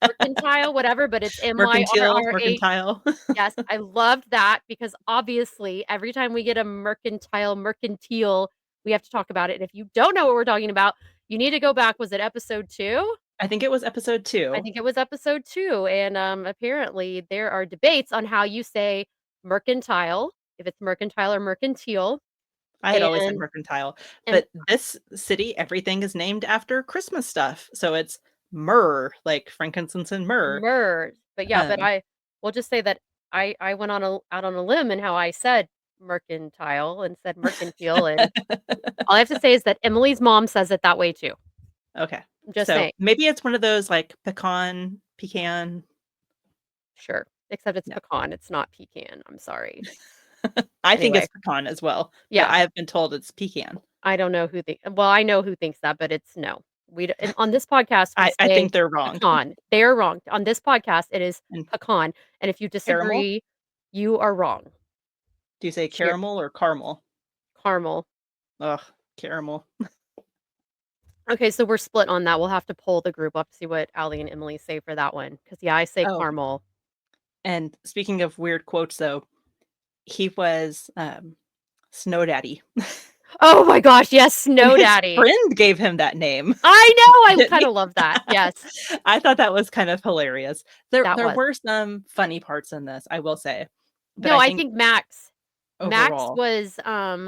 mercantile, whatever, but it's mercantile, MYRRA. mercantile. Yes, I loved that because obviously every time we get a mercantile, we have to talk about it, and if you don't know what we're talking about, you need to go back. Was it episode 2? I think it was episode I 2. think it was episode 2, and, apparently there are debates on how you say mercantile, if it's mercantile or mercantile, I had always said and mercantile, and but this city, everything is named after Christmas stuff, so it's myrrh, like frankincense and myrrh. MERS, but yeah, but Um, I will just say that I went on a out on a limb in how I said mercantile and said mercantile, and all I have to say is that Emily's mom says it that way too. okay, I'm just so saying. maybe it's one of those, like, pecan. Sure, except it's Yeah. pecan, it's not pecan, I'm sorry. I think Anyway, it's pecan as well, but yeah. I have been told it's pecan. I don't know who well, I know who thinks that, but it's no. We d and on this podcast, we I say think they're wrong. pecan. They are wrong. On this podcast, it is And pecan, and if you caramel? disagree, you are wrong. Do you say Cheer caramel or caramel? caramel. Ugh, caramel. Okay, so we're split on that. We'll have to poll the group up to see what Allie and Emily say for that one. Because yeah, I say Oh, caramel. and speaking of weird quotes, though, he was, Snow Daddy, Oh my gosh, yes, and Snow his Daddy. friend gave him that name, I know, I didn't kinda he? love that. Yes, I thought that was kind of hilarious. There that there was. were some funny parts in this, I will say, but No, I I think think Max. Max overall, was,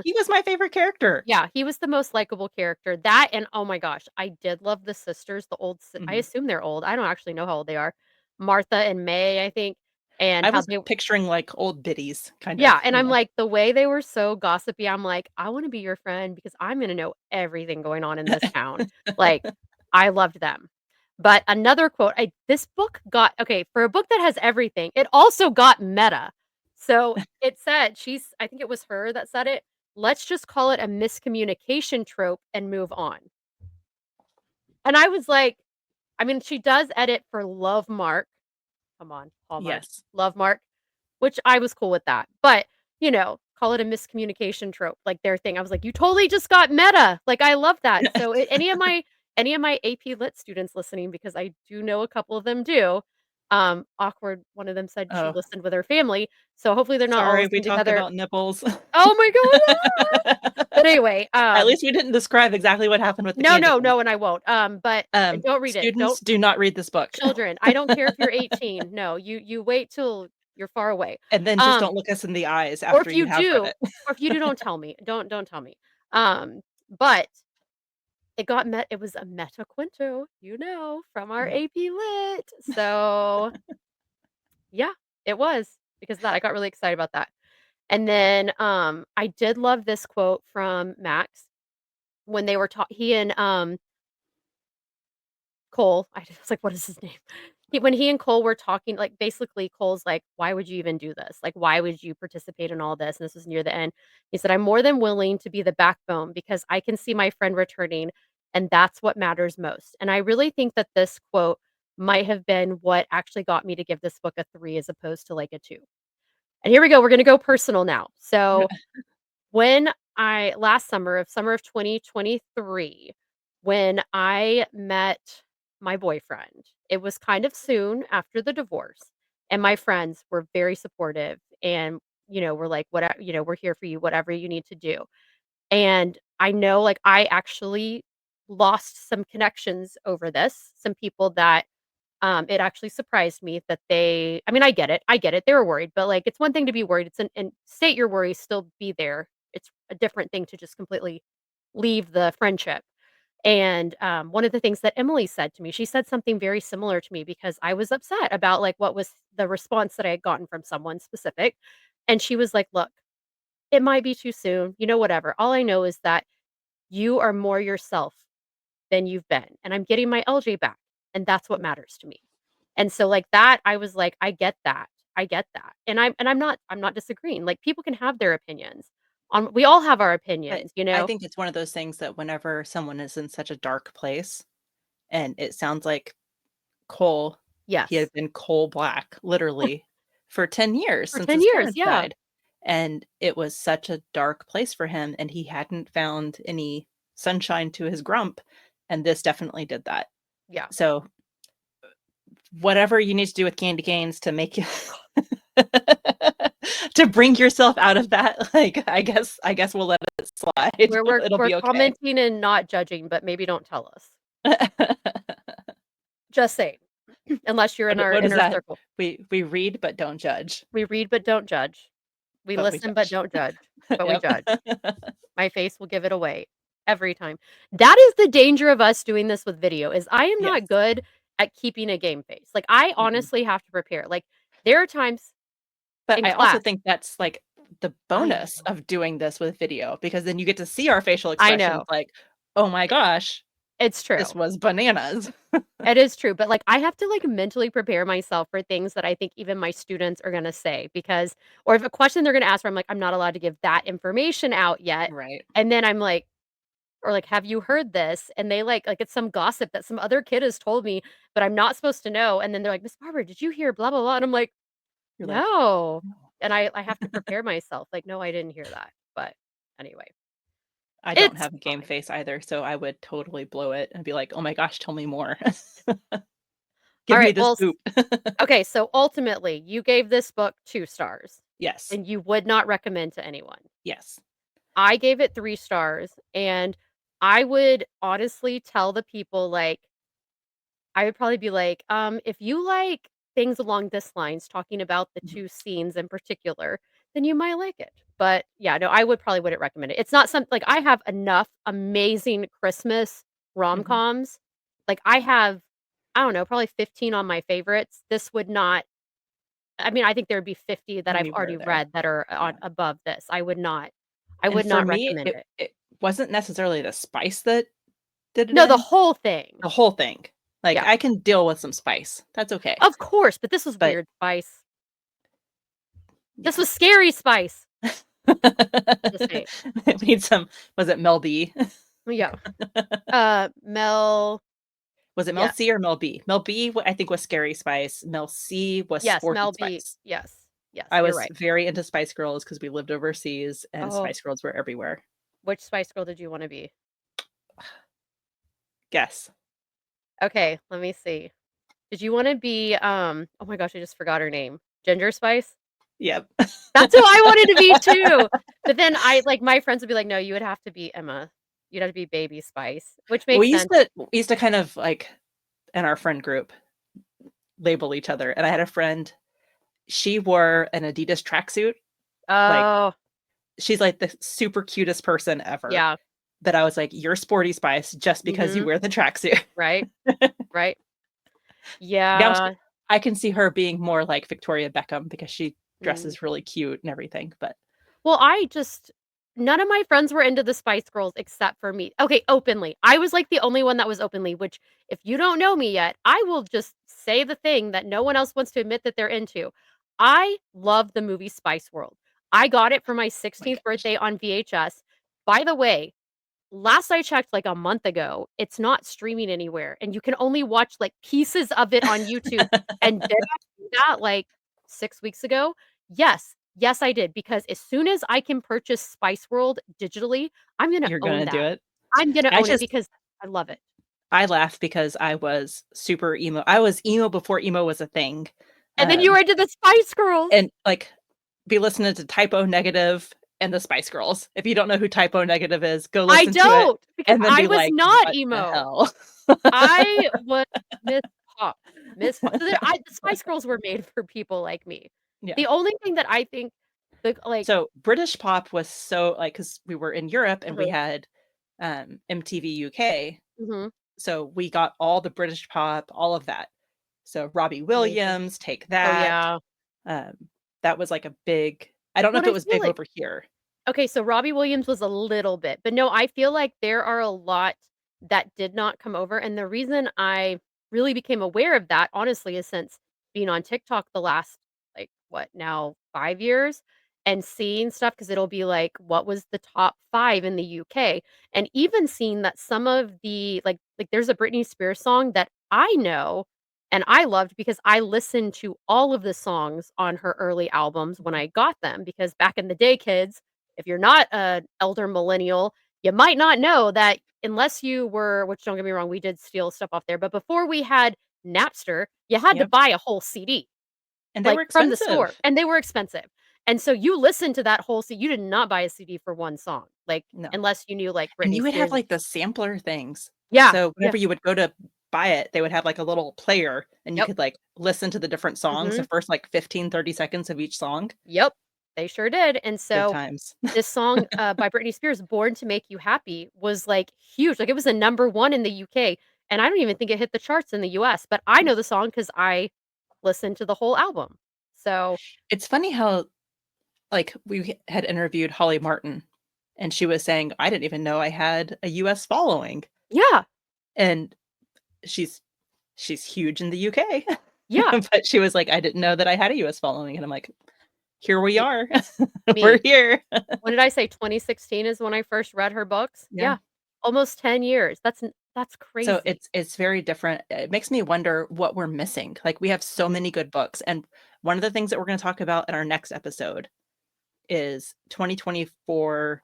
he was my favorite character. yeah, he was the most likable character. That and oh my gosh, I did love the sisters, the I Mhm. assume they're old. I don't actually know how old they are. Martha and May, I think, and I how was they picturing, like, old biddies, kind yeah, of, and I'm like, the way they were so gossipy, I'm like, "I wanna be your friend because I'm gonna know everything going on in this town." Like, I loved them. But another quote, this book got okay, for a book that has everything, it also got meta. So, it said I think it was her that said it, "Let's just call it a miscommunication trope and move on." And I was like I mean, she does edit for Love Mark. Come on, Hallmark. Yes. Love Mark. Which I was cool with that, but, call it a miscommunication trope, like, their thing. I was like, "You totally just got meta." Like, I love that. So, any of my AP Lit students listening, because I do know a couple of them do, awkward, one of them said she Oh, listened with her family, so hopefully they're not all sorry, we listening talked together. about nipples. Oh my god! But anyway, At least we didn't describe exactly what happened with the no, candy no, cane. no, and I won't, but don't read it. Students, Don't do not read this book. children, I don't care if you're 18. No, you wait till you're far away. And then just Um don't look us in the eyes Or after if you you have read do it. or if you do, don't tell me. Don't tell me. But it was a meta quinto, from our Yeah. AP Lit. So, yeah, it was because of that. I got really excited about that. And then, I did love this quote from Max when they were he and, Cole, I was like, "What is his name?" When he and Cole were talking, like, basically Cole's like, "Why would you even do this? Like, why would you participate in all this?" And this was near the end. He said, "I'm more than willing to be the backbone because I can see my friend returning, and that's what matters most." And I really think that this quote might have been what actually got me to give this book a 3 as opposed to, like, a 2. And here we go, we're gonna go personal now. So when I last summer of 2023, when I met my boyfriend, it was kind of soon after the divorce, and my friends were very supportive and, were like, "What we're here for you, whatever you need to do." And I know, like, I actually lost some connections over this, some people that it actually surprised me that I mean, I get it, they were worried, but, like, it's one thing to be worried, it's an and state your worries, still be there. It's a different thing to just completely leave the friendship, and, one of the things that Emily said to me, she said something very similar to me because I was upset about, like, what was the response that I had gotten from someone specific, and she was like, "Look, it might be too soon, whatever. All I know is that you are more yourself than you've been, and I'm getting my LJ back, and that's what matters to me." And so, like, that, I was like, "I get that. I get that." And I'm not disagreeing, like, people can have their opinions we all have our But opinions, I think it's one of those things that whenever someone is in such a dark place, and it sounds like Cole, he Yes. had been coal black, literally, for 10 years For since 10 his years, parents yeah. died, and it was such a dark place for him, and he hadn't found any sunshine to his grump, and this definitely did that. Yeah. So, whatever you need to do with candy canes to make you to bring yourself out of that, like, I guess we'll let it slide. We're we're It'll we're be okay. commenting and not judging, but maybe don't tell us. Just saying. Unless you're in our What is inner that? circle. We read but don't judge, We read but don't judge. We but we listen but judge. don't judge, but we Yep. judge. My face will give it away every time. That is the danger of us doing this with video, is I am not Yes. good at keeping a game face. Like, I Mm-mm. honestly have to prepare. Like, there are times But in I also class. think that's, like, the I bonus know. of doing this with video, because then you get to see our facial I expressions know. like, "Oh my gosh, It's this true. was bananas." It is true, but, like, I have to, like, mentally prepare myself for things that I think even my students are gonna say because or if a question they're gonna ask for, I'm like, "I'm not allowed to give that information out yet." Right. And then I'm like or like, "Have you heard this?" And they like, it's some gossip that some other kid has told me, but I'm not supposed to know, and then they're like, "Miss Barber, did you hear blah, blah, blah?" And I'm like, You're like, "No." "No." And I have to prepare myself, like, "No, I didn't hear that." But anyway, I don't it's have a game fine. face either, so I would totally blow it and be like, "Oh my gosh, tell me more. Give me Alright, the well, scoop." okay, so ultimately, you gave this book 2 stars, Yes. and you would not recommend to anyone. Yes. I gave it 3 stars, and I would honestly tell the people, like I would probably be like, if you like things along this lines, talking about the Mhm. 2 scenes in particular, then you might like it." But, yeah, no, I would probably wouldn't recommend it. It's not some like, I have enough amazing Christmas Mhm. rom-coms. Like, I have, I don't know, probably 15 on my favorites. This would not I mean, I think there would be 50 that I've Anywhere already there. read that are on Yeah. above this. I And would for not me, recommend it it. it wasn't necessarily the spice that did it No, the in, whole thing. the whole thing. Like, Yeah. I can deal with some spice. That's okay. Of course, but this was But weird spice. This yeah. was scary spice. Just saying. It needs some, was it Mel B? Yeah. Mel Was it Mel yeah. C or Mel B? Mel B, I think, was Scary Spice. Mel C was Yes, Sporty Mel B. Spice. Yes. Yes, I you're was right. very into Spice Girls because we lived overseas and Oh, Spice Girls were everywhere. which Spice Girl did you wanna be? Guess. Okay, let me see. Did you wanna be, oh my gosh, I just forgot her name. Ginger Spice? Yep. That's who I wanted to be too! But then my friends would be like, "No, you would have to be Emma. You'd have to be Baby Spice," which makes sense. We used to kind of, like, in our friend group, label each other, and I had a friend, she wore an Adidas tracksuit, like, Oh, she's, like, the super cutest person ever, yeah. that I was like, "You're Sporty Spice just because you Mhm. wear the tracksuit." Right, right. Now she, Yeah. I can see her being more like Victoria Beckham because she Mm. dresses really cute and everything, but Well, none of my friends were into the Spice Girls except for me. Okay, openly. I was, like, the only one that was openly, which if you don't know me yet, I will just say the thing that no one else wants to admit that they're into. I love the movie Spice World. I got it for my Oh my 16th gosh. birthday on VHS. By the way, last I checked, like, a month ago, it's not streaming anywhere, and you can only watch, like, pieces of it on YouTube, and did I do that, like, 6 weeks ago? Yes. Yes, I did, because as soon as I can purchase Spice World digitally, I'm gonna You're own gonna do that. it? I'm gonna I own it just because I love it. I laugh because I was super emo. I was emo before emo was a thing. And then you Um, were into the Spice Girls. and, like, be listening to Typo Negative and the Spice Girls. If you don't know who Typo Negative is, go I listen to it don't, because and then I be was like, not "What the emo. hell?" I was Miss Pop. Miss Pop. What So the the Spice Girls were made for people like me. Yeah. The only thing that I think the like So, British pop was so like, because we were in Europe and we uh-huh, had, MTV UK, mhm, so we got all the British pop, all of that. So, Robbie amazing. Williams, Take Oh, That, yeah. um, that was like a big I don't know What if it I was feel big like over here. Okay, so Robbie Williams was a little bit, but no, I feel like there are a lot that did not come over, and the reason I really became aware of that, honestly, is since being on TikTok the last, like, what now, 5 years, and seeing stuff because 'cause it'll be like, what was the top 5 in the UK, and even seeing that some of the there's a Britney Spears song that I know and I loved because I listened to all of the songs on her early albums when I got them, because back in the day, kids, if you're not an elder millennial, you might not know that unless you were, which don't get me wrong, we did steal stuff off there, but before we had Napster, you had to Yep, buy a whole CD, and they were like, from the store, expensive. and they were expensive. And so you listened to that whole you did not buy a CD for one song, like, No. unless you knew, like, And Britney you would have, Spears. like, the sampler things. Yeah, So, yeah, whenever you would go to buy it, they would have, like, a little player, and you yep, could, like, listen to the different songs, the mhm, first, like, 15, 30 seconds of each song. yep, they sure did. And Good so times. this song, by Britney Spears, "Born to Make You Happy," was, like, huge, like, it was a number 1 in the UK, and I don't even think it hit the charts in the US, but I know the song because I listened to the whole album. So It's funny how, like, we had interviewed Holly Martin, and she was saying, "I didn't even know I had a US following," yeah, and she's she's huge in the UK, yeah, but she was like, "I didn't know that I had a US following," and I'm like, "Here we me are. We're me. here." When did I say 2016 is when I first read her books? Yeah. Yeah, almost 10 years. That's So crazy. it's very different. It makes me wonder what we're missing. Like, we have so Mhm. many good books, and one of the things that we're gonna talk about in our next episode is 2024,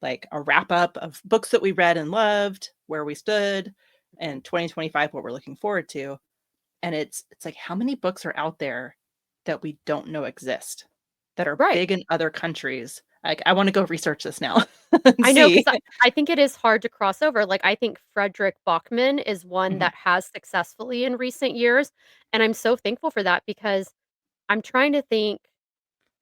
like, a wrap up of books that we read and loved, where we stood, Mhm. and 2025, what we're looking forward to. And it's like, how many books are out there that we don't know exist, that are Right. big in other countries? Like, I wanna go research this now and I know, see. 'cause I think it is hard to cross over, like, I think Frederick Bachman is one Mhm, that has successfully in recent years, and I'm so thankful for that because I'm trying to think.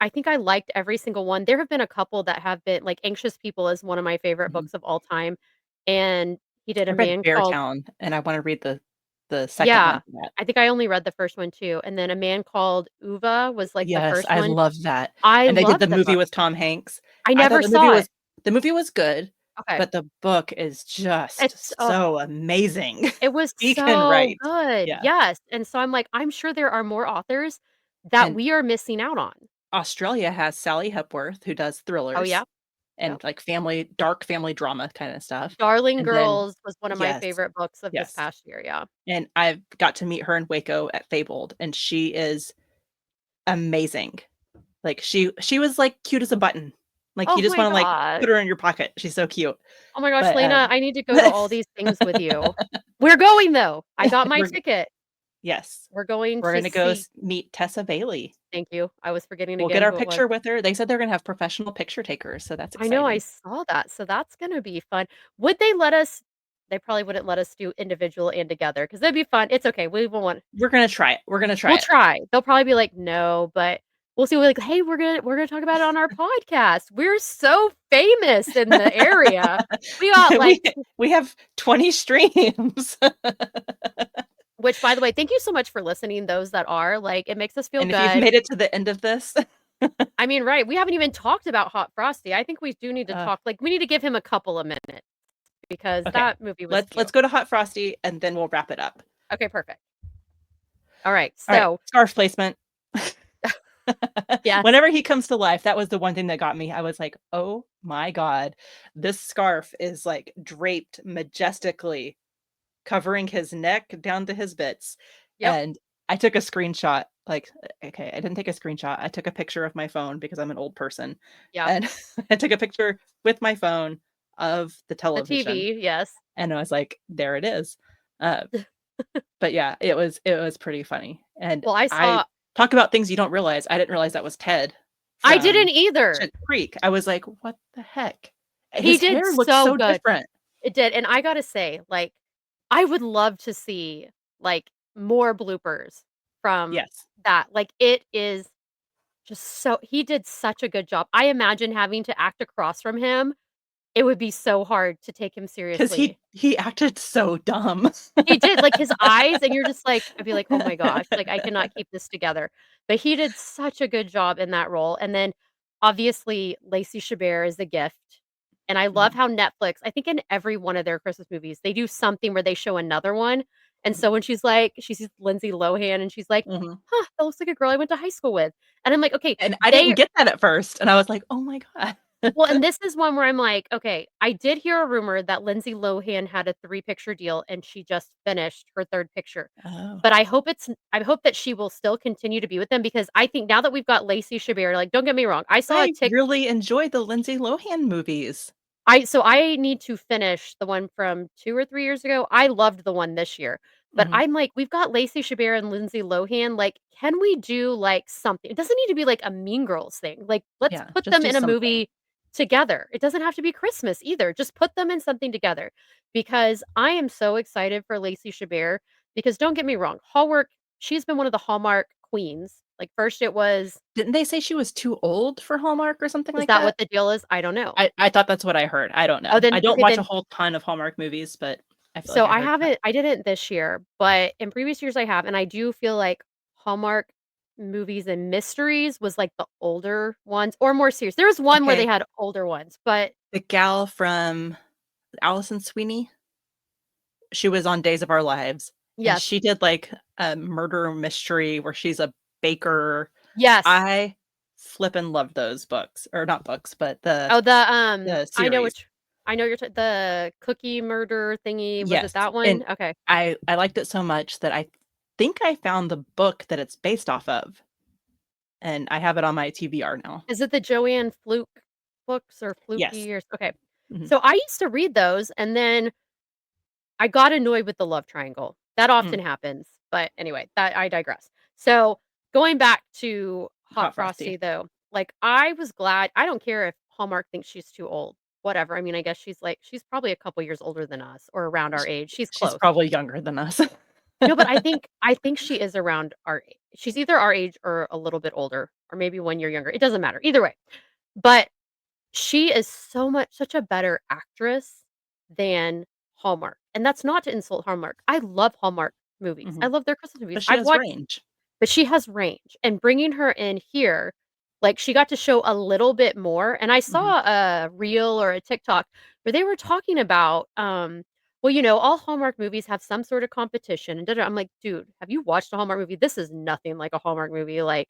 I think I liked every single one. There have been a couple that have been like, Anxious People is one of my favorite mhm. books of all time, and he did I a read man called Beartown, and I wanna read the second one Yeah, to that. I think I only read the first one too, and then A Man Called Ova was, like, the Yes, first I one. love that, I and they did loved the the movie book. with Tom Hanks. I I thought never saw it. the movie was good, Okay. but the book is It's just oh, so amazing. it was He can so write. good, Yeah, yes, and so I'm like, I'm sure there are more authors that and we are missing out on. Australia has Sally Hepworth, who does Oh, thrillers yeah? Yep. and, like, dark family drama kinda stuff, Darling and then Girls was one of my yes, favorite books of this yes, past year, yeah. and I've got to meet her in Waco at Fabled, and she is amazing. Like, she was, like, cute as a button. Like, you Oh just my wanna, like, god. put her in your pocket. She's so cute. Oh my gosh, But, Leyna, I need to go to all these things with you. We're going though. I got my we're ticket. yes. We're going We're to gonna go see. meet Tessa Bailey. Thank you. I was forgetting We'll get again our who it was. picture with her. They said they're gonna have professional picture takers, so that's I know I exciting. saw that, so that's gonna be fun. Would they let us They probably wouldn't let us do individual and together because 'cause it'd be fun. It's okay. We will want We're gonna try it. We're gonna try We'll it. try. They'll probably be like, "No," but we'll see. We're like, "Hey, we're gonna talk about it on our podcast. We're so famous in the area." We got We like we have 20 streams. which by the way, thank you so much for listening, those that are, like, it makes us feel And if you've good. made it to the end of this, I mean, right, we haven't even talked about Hot Frosty. I think we do need to Uh, talk like, we need to give him a couple of minutes because okay, that movie was let's cute. go to Hot Frosty and then we'll wrap it up. Okay, perfect. Alright, All right, so scarf placement. yes. Whenever he comes to life, that was the one thing that got me. I was like, "Oh my god, this scarf is like draped majestically, covering his neck down to his bits." Yep, And I took a screenshot. Like, okay, I didn't take a screenshot. I took a picture of my phone because I'm an old person, yeah. and I took a picture with my phone of the The television, TV, yes. and I was like, "There it is." Uh, but yeah, it was pretty funny, and Well, I I saw talk about things you don't realize. I didn't realize that was Ted I from didn't either. Schitt's Creek. I was like, "What the heck?" He His did hair looks so so good. different. It did, and I gotta say, like, I would love to see, like, more bloopers from Yes, that. Like, it is just so he did such a good job. I imagine having to act across from him, it would be so hard to take him because seriously. he acted so dumb. He did, like, his eyes, and you're just like I'd be like, "Oh my gosh, like, I cannot keep this together." But he did such a good job in that role, and then, obviously, Lacey Chabert is a gift, and I love Mhm, how Netflix I think in every one of their Christmas movies, they do something where they show another one, and mhm, so when she's like she sees Lindsay Lohan, and she's like, mhm. "Huh, that looks like a girl I went to high school with." And I'm like, "Okay, And I didn't they get that at first, and I was like, "Oh my god." well, and this is one where I'm like, okay, I did hear a rumor that Lindsay Lohan had a 3-picture deal and she just finished her 3rd picture. Oh. But I hope that she will still continue to be with them because I think now that we've got Lacey Chabert, like, don't get me wrong, I saw a I Tik really enjoyed the Lindsay Lohan movies. I need to finish the one from 2 or 3 years ago. I loved the one this year, but Mhm, I'm like, we've got Lacey Chabert and Lindsay Lohan, like, can we do, like, something? It doesn't need to be like a Mean Girls thing, like, let's yeah, put just them do in a something. movie together. It doesn't have to be Christmas either, just put them in something together because I am so excited for Lacey Chabert because don't get me wrong, Hallmark she's been one of the Hallmark queens. Like, first it was Didn't they say she was too old for Hallmark or something is like that that? what the deal is? I don't know. I thought that's what I heard, I don't Oh, know. I then don't okay, watch a then whole ton of Hallmark movies, but I feel like so I heard that. I didn't this year, but in previous years I have, and I do feel like Hallmark movies and mysteries was like the older ones or more serious. There was one where they Okay, had older ones, but the gal from Allison Sweeney, she was on Days of Our Lives, and yes. she did, like, a murder mystery where she's a baker. Yes. I flippin' love those books, or not books, but Oh, the I know series. which I know you're the cookie murder thingy. Was it Yes, that and one? Okay. I liked it so much that I think I found the book that it's based off of, and I have it on my TBR now. Is it the Joanne Fluke books or Yes. Fluky or okay. Mhm. So I used to read those and then I got annoyed with the love triangle. That Mm. often happens, but anyway, that I digress. So, going back to Hot Hot Frosty. Frosty though, like, I was glad I don't care if Hallmark thinks she's too old, whatever, I mean, I guess she's probably a couple years older than us or around our Sh age, she's she's close. probably younger than us. No, but I think she is around our a she's either our age or a little bit older, or maybe 1 year younger, it doesn't matter, either way. But she is such a better actress than Hallmark, and that's not to insult Hallmark. I love Hallmark movies. I Mhm. love their Christmas movies. But she I've has watched range. but she has range, and bringing her in here, like, she got to show a little bit more, and I Mhm. saw a reel or a TikTok where they were talking about, well, all Hallmark movies have some sort of competition and da da I'm like, "Dude, have you watched a Hallmark movie? This is nothing like a Hallmark movie." Like,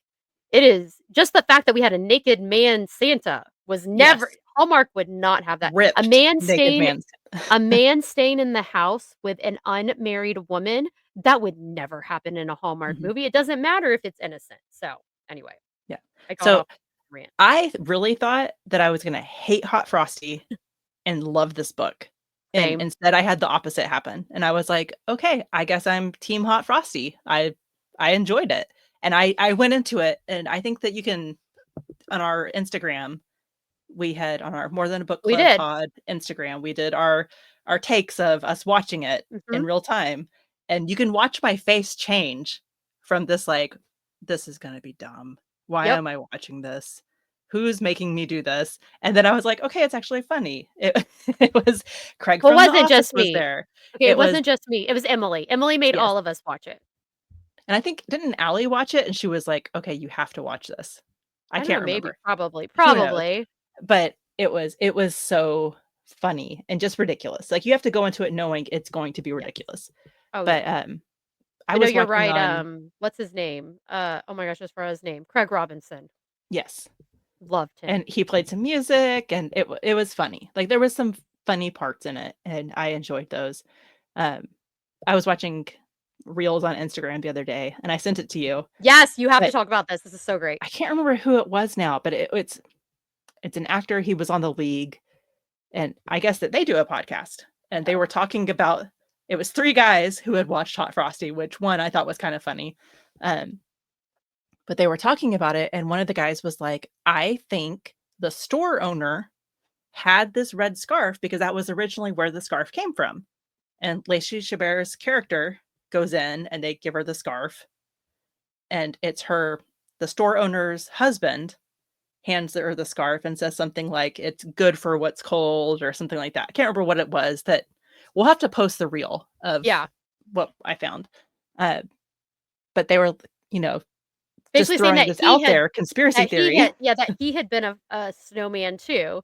it is just the fact that we had a naked man Santa was never Yes. Hallmark would not have that. Ripped naked man. A man staying in the house with an unmarried woman, that would never happen in a Hallmark Mhm. movie. It doesn't matter if it's innocent. So, anyway, Yeah. I got So, off rant. I really thought that I was gonna hate Hot Frosty and love this book, and Same. instead I had the opposite happen, and I was like, "Okay, I guess I'm team Hot Frosty." I enjoyed it, and I went into it, and I think that you can on our Instagram, we had on our More Than a Book We Club did. pod Instagram, we did our takes of us watching it in Mhm. real time, and you can watch my face change from this, like, "This is gonna be dumb. Why Yep. am I watching this? Who's making me do this?" And then I was like, "Okay, it's actually funny." It it was Craig Well, it from The wasn't Office just was me. there. Okay, it It was wasn't just me. It was Emily. Emily made yes, all of us watch it. and I think didn't Allie watch it? And she was like, "Okay, you have to watch this." I I don't know, can't maybe, remember. probably, Who knows? probably. But it was so funny and just ridiculous. Like, you have to go into it knowing it's going to be Yes. ridiculous. Oh, But, yeah. I But no, was you're watching right, on what's his name? Oh my gosh, just forgot his name. Craig Robinson. yes, Loved and him. he played some music, and it was funny. Like, there was some funny parts in it, and I enjoyed those. Um, I was watching reels on Instagram the other day, and I sent it to you, Yes, you have to but talk about this. This is so great. I can't remember who it was now, but it's an actor, he was on The League, and I guess that they do a podcast, and they were talking about it was 3 guys who had watched Hot Frosty, which one I thought was kinda funny, um, but they were talking about it, and one of the guys was like, "I think the store owner had this red scarf because that was originally where the scarf came from." And Lacey Chabert's character goes in and they give her the scarf, and it's the store owner's husband hands her the scarf and says something like, "It's good for what's cold," or something like that. I can't remember what it was that we'll have to post the reel of Yeah. what I found. Uh, but they were, you know, just Basically saying throwing this out there, conspiracy theory, that he had been a snowman too,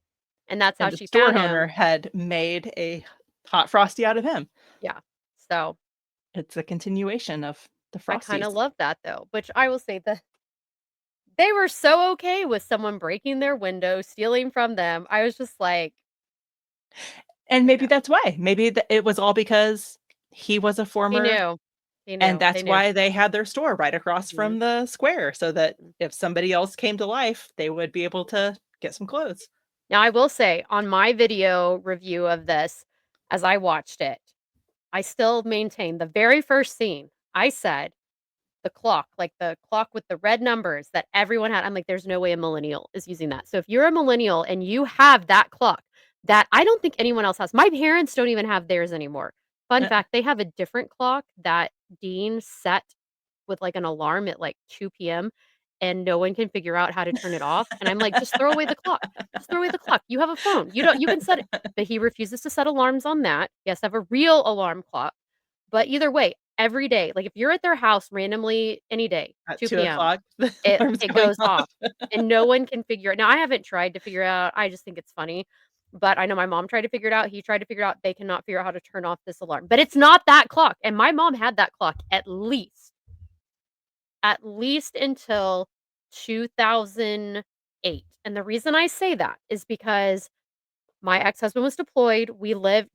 and that's how and the she store found owner him. had made a hot frosty out of him. Yeah. So, It's a continuation of the I kinda Frosties. love that though, which I will say that they were so okay with someone breaking their window, stealing from them. I was just like, And maybe "No." that's why. Maybe it was all because he was a He former knew. He and knew. They that's knew. why they had their store right across Mhm. from the square so that Mhm. if somebody else came to life, they would be able to get some clothes. Now, I will say, on my video review of this, as I watched it, I still maintain the very first scene, I said, the clock, like the clock with the red numbers that everyone had. I'm like, there's no way a millennial is using that. So if you're a millennial and you have that clock that I don't think anyone else has, my parents don't even have theirs anymore. Fun Uh, fact, they have a different clock that Dean set with like an alarm at like 2 p.m. and no one can figure out how to turn it off. And I'm like, just throw away the clock. Just throw away the clock. You have a phone. You can set it. But he refuses to set alarms on that. He has to have a real alarm clock. But either way, every day, like, if you're at their house randomly any day, at 2 PM, 2 o'clock, the it alarm's it going goes off. off, and no one can figure it now, I haven't tried to figure it out, I just think it's funny, but I know my mom tried to figure it out, he tried to figure it out, they cannot figure out how to turn off this alarm, but it's not that clock, and my mom had that clock at least until 2008, and the reason I say that is because my ex-husband was deployed,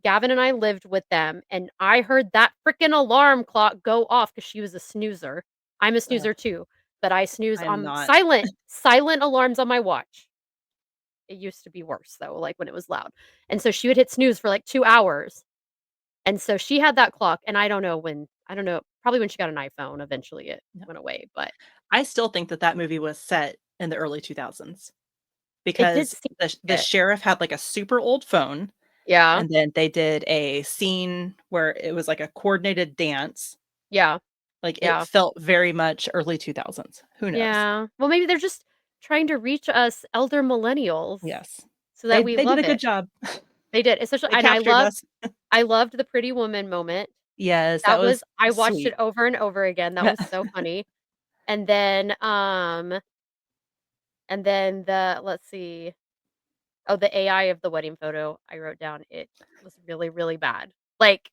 Gavin and I lived with them, and I heard that freaking alarm clock go off because she was a snoozer. I'm a Ugh, snoozer too, but I snooze I am on not. silent alarms on my watch. It used to be worse though, like, when it was loud, and so she would hit snooze for, like, 2 hours, and so she had that clock, and I don't know, probably when she got an iPhone, eventually it No. went away, but I still think that that movie was set in the early 2000s it did because seem the like it. sheriff had, like, a super old phone, Yeah, and then they did a scene where it was like a coordinated dance. yeah, Like, it yeah. felt very much early 2000s. Who knows? Yeah. Well, maybe they're just trying to reach us elder millennials Yes. so that we They did love a good it. job. They did, especially They and captured us. I loved the Pretty Woman moment. Yes, that That was was I watched it sweet. over and over again, that was so funny. And then, let's see. Oh, the AI of the wedding photo I wrote down, it was really, really bad. Like,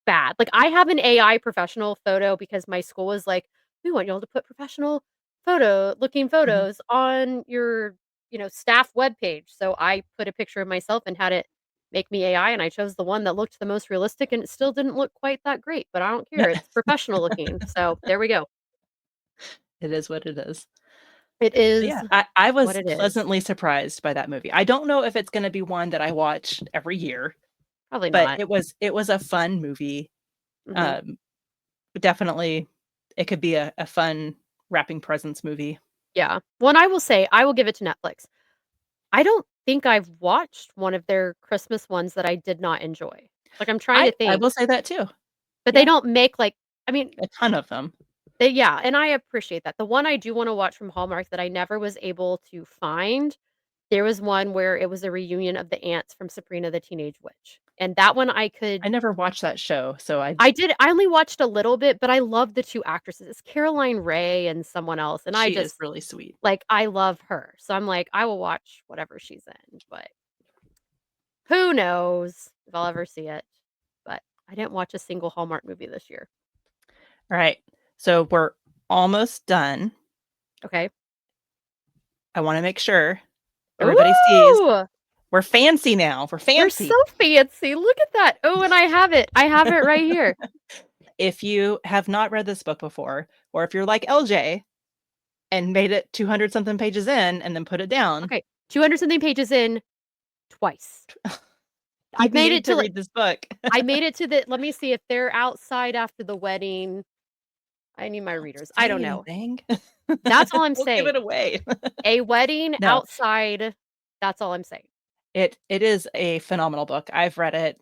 bad. Like, I have an AI professional photo because my school was like, "We want y'all to put professional looking Mhm. photos on your, staff webpage." So I put a picture of myself and had it make me AI, and I chose the one that looked the most realistic, and it still didn't look quite that great, but I don't care, it's professional looking. So there we go. It is what it is. It But is yeah, I what was it is. pleasantly surprised by that movie. I don't know if it's gonna be one that I watch every year, Probably but not. it was a fun movie. Mhm. Um, definitely it could be a fun wrapping presents movie. Yeah. Well, and I will say, I will give it to Netflix. I don't think I've watched one of their Christmas ones that I did not enjoy. Like, I'm trying to I think, will say that too. but they Yeah, don't make, like I mean, a ton of them. yeah, and I appreciate that. The one I do wanna watch from Hallmark that I never was able to find, there was one where it was a reunion of the aunts from Sabrina the Teenage Witch. And that one I never watched that show, so I only watched a little bit, but I love the 2 actresses. It's Caroline Rhea and someone else, and I she is just really sweet. like, I love her. So I'm like, I will watch whatever she's in, but who knows if I'll ever see it. But I didn't watch a single Hallmark movie this year. All right. So we're almost done. Okay. I want to make sure everybody sees Ooh! we're fancy now. We're We're so fancy. fancy. Look at that. Oh, and I have it. I have it right here. If you have not read this book before, or if you're like LJ and made it 200 something pages in and then put it down, Okay. 200 something pages in twice. you I've made need it to to, like read this book. I made it to the let me see if they're outside after the wedding. I need my Don't readers. I say don't know. anything. That's all I'm Don't give it saying. away. A wedding No, outside, that's all I'm saying. it is a phenomenal book. I've read it.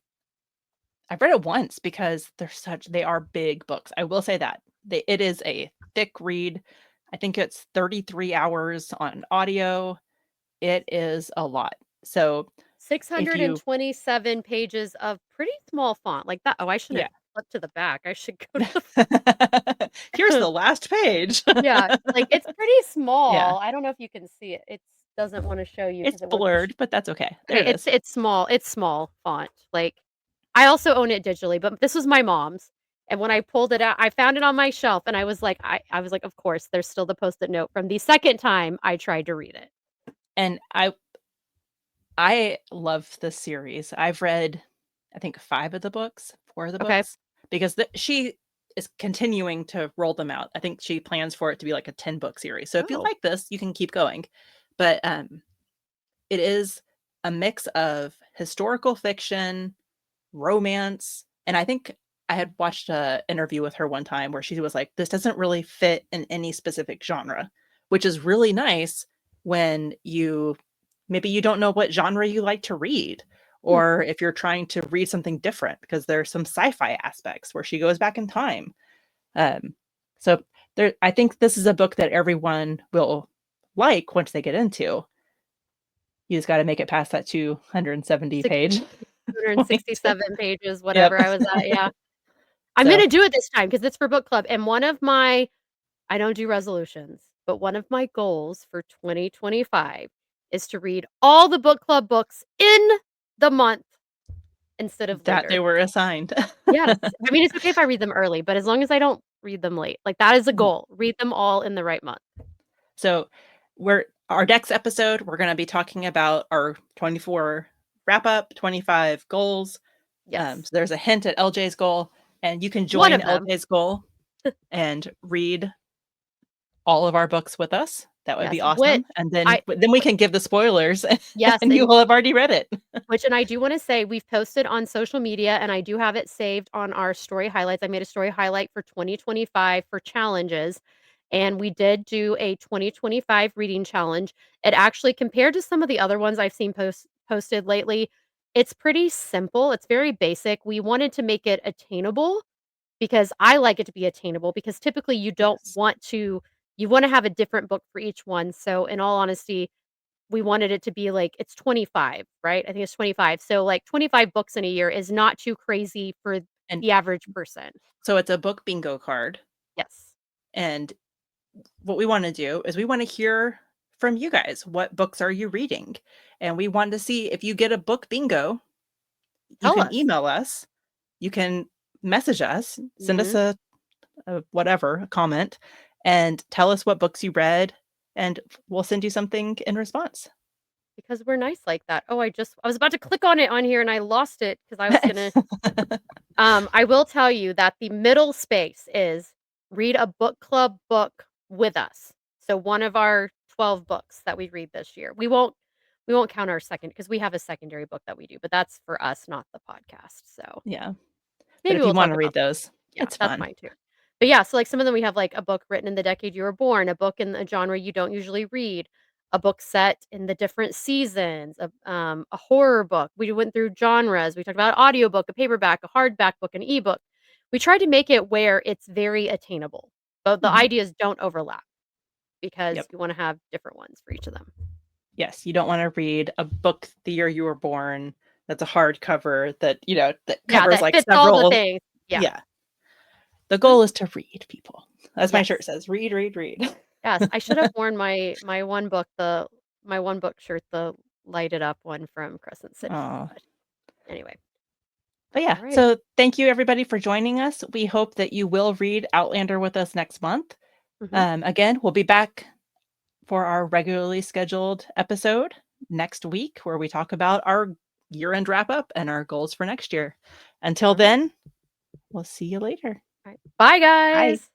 I've read it once because they are big books. I will say that. It is a thick read. I think it's 33 hours on audio. It is a lot. So if you 627 pages of pretty small font like that. Oh, I yeah. shouldn't flip to the back. I should go to Here's the the last page. Yeah, like, it's pretty Yeah. small. I don't know if you can see it. It doesn't wanna show you It's because it wants to blurred, but that's okay. There okay, it is. it's small font, like, I also own it digitally, but this was my mom's, and when I pulled it out I found it on my shelf, and I was like, "Of course, there's still the Post-it note from the second time I tried to read it." And I love this series. I've read, I think, 5 of the books, 4 of the Okay. books, because she is continuing to roll them out. I think she plans for it to be like a 10-book series. So if you Oh. like this, you can keep going. But it is a mix of historical fiction, romance, and I think I had watched a interview with her one time where she was like, "This doesn't really fit in any specific genre," which is really nice when maybe you don't know what genre you like to read, Hmm, or if you're trying to read something different, because there's some sci-fi aspects where she goes back in time. Um, so I think this is a book that everyone will like once they get into. You just got to make it past that 270 six page point. 267 pages, Yep. whatever I was at, yeah. I'm So gonna do it this time because it's for book club, and one of my I don't do resolutions, but one of my goals for 2025 is to read all the book club books in the month instead of that they later. were assigned. Yes. I mean, it's okay if I read them early, but as long as I don't read them late, like, that is a Mhm. goal. Read them all in the right month. So we're our next episode, we're going to be talking about our 24 wrap up, 25 goals. So Yes. there's a hint at LJ's goal, and you can One join of them. LJ's goal and read all of our books with us. That would Yes. be What awesome. And I then we can give the spoilers yes, and you and will have already read it. which and I do wanna say we've posted on social media, and I do have it saved on our story highlights. I made a story highlight for 2025 for challenges, and we did do a 2025 reading challenge. It actually compared to some of the other ones I've seen posted lately, it's pretty simple, it's very basic. We wanted to make it attainable because I like it to be attainable because typically Yes. you wanna have a different book for each one. So, in all honesty, we wanted it to be like it's 25, right? I think it's 25. So, like, 25 books in a year is not too crazy for And the average person. so it's a book bingo card. Yes. And what we want to do is we want to hear from you guys. What books are you reading? And we want to see if you get a book bingo, you Tell can us. email us, you can message us, send us Mhm. a whatever, a comment, and tell us what books you read, and we'll send you something in response. Because we're nice like that. Oh, I was about to click on it on here and I lost it because I was gonna I will tell you that the middle space is read a book club book with us. So one of our 12 books that we read this year. We won't count our second because we have a secondary book that we do, but that's for us, not the podcast. So Yeah. But maybe if you we'll want talk to read about that. those, Yeah, it's that's fun. fine too. But yeah, so like some of them we have like a book written in the decade you were born, a book in a genre you don't usually read, a book set in the different seasons, a horror book. We went through genres. We talked about audiobook, a paperback, a hardback book, an ebook. We tried to make it where it's very attainable. But the Mhm. ideas don't overlap because Yep. you want to have different ones for each of them. Yes, you don't want to read a book the year you were born that's a hardcover that, that Yeah, covers that like fits all the several. things. Yeah. Yeah. The goal is to read, people. As my shirt Yes. says, read, read, read. Yes, I should have worn my one book, my one book shirt, the lighted up one from Crescent City, Oh. but anyway. But yeah, Alright. so thank you everybody for joining us. We hope that you will read Outlander with us next month. Mhm. Again, we'll be back for our regularly scheduled episode next week where we talk about our year-end wrap-up and our goals for next year. Until Alright. then, we'll see you later. Alright. Bye, Bye. guys.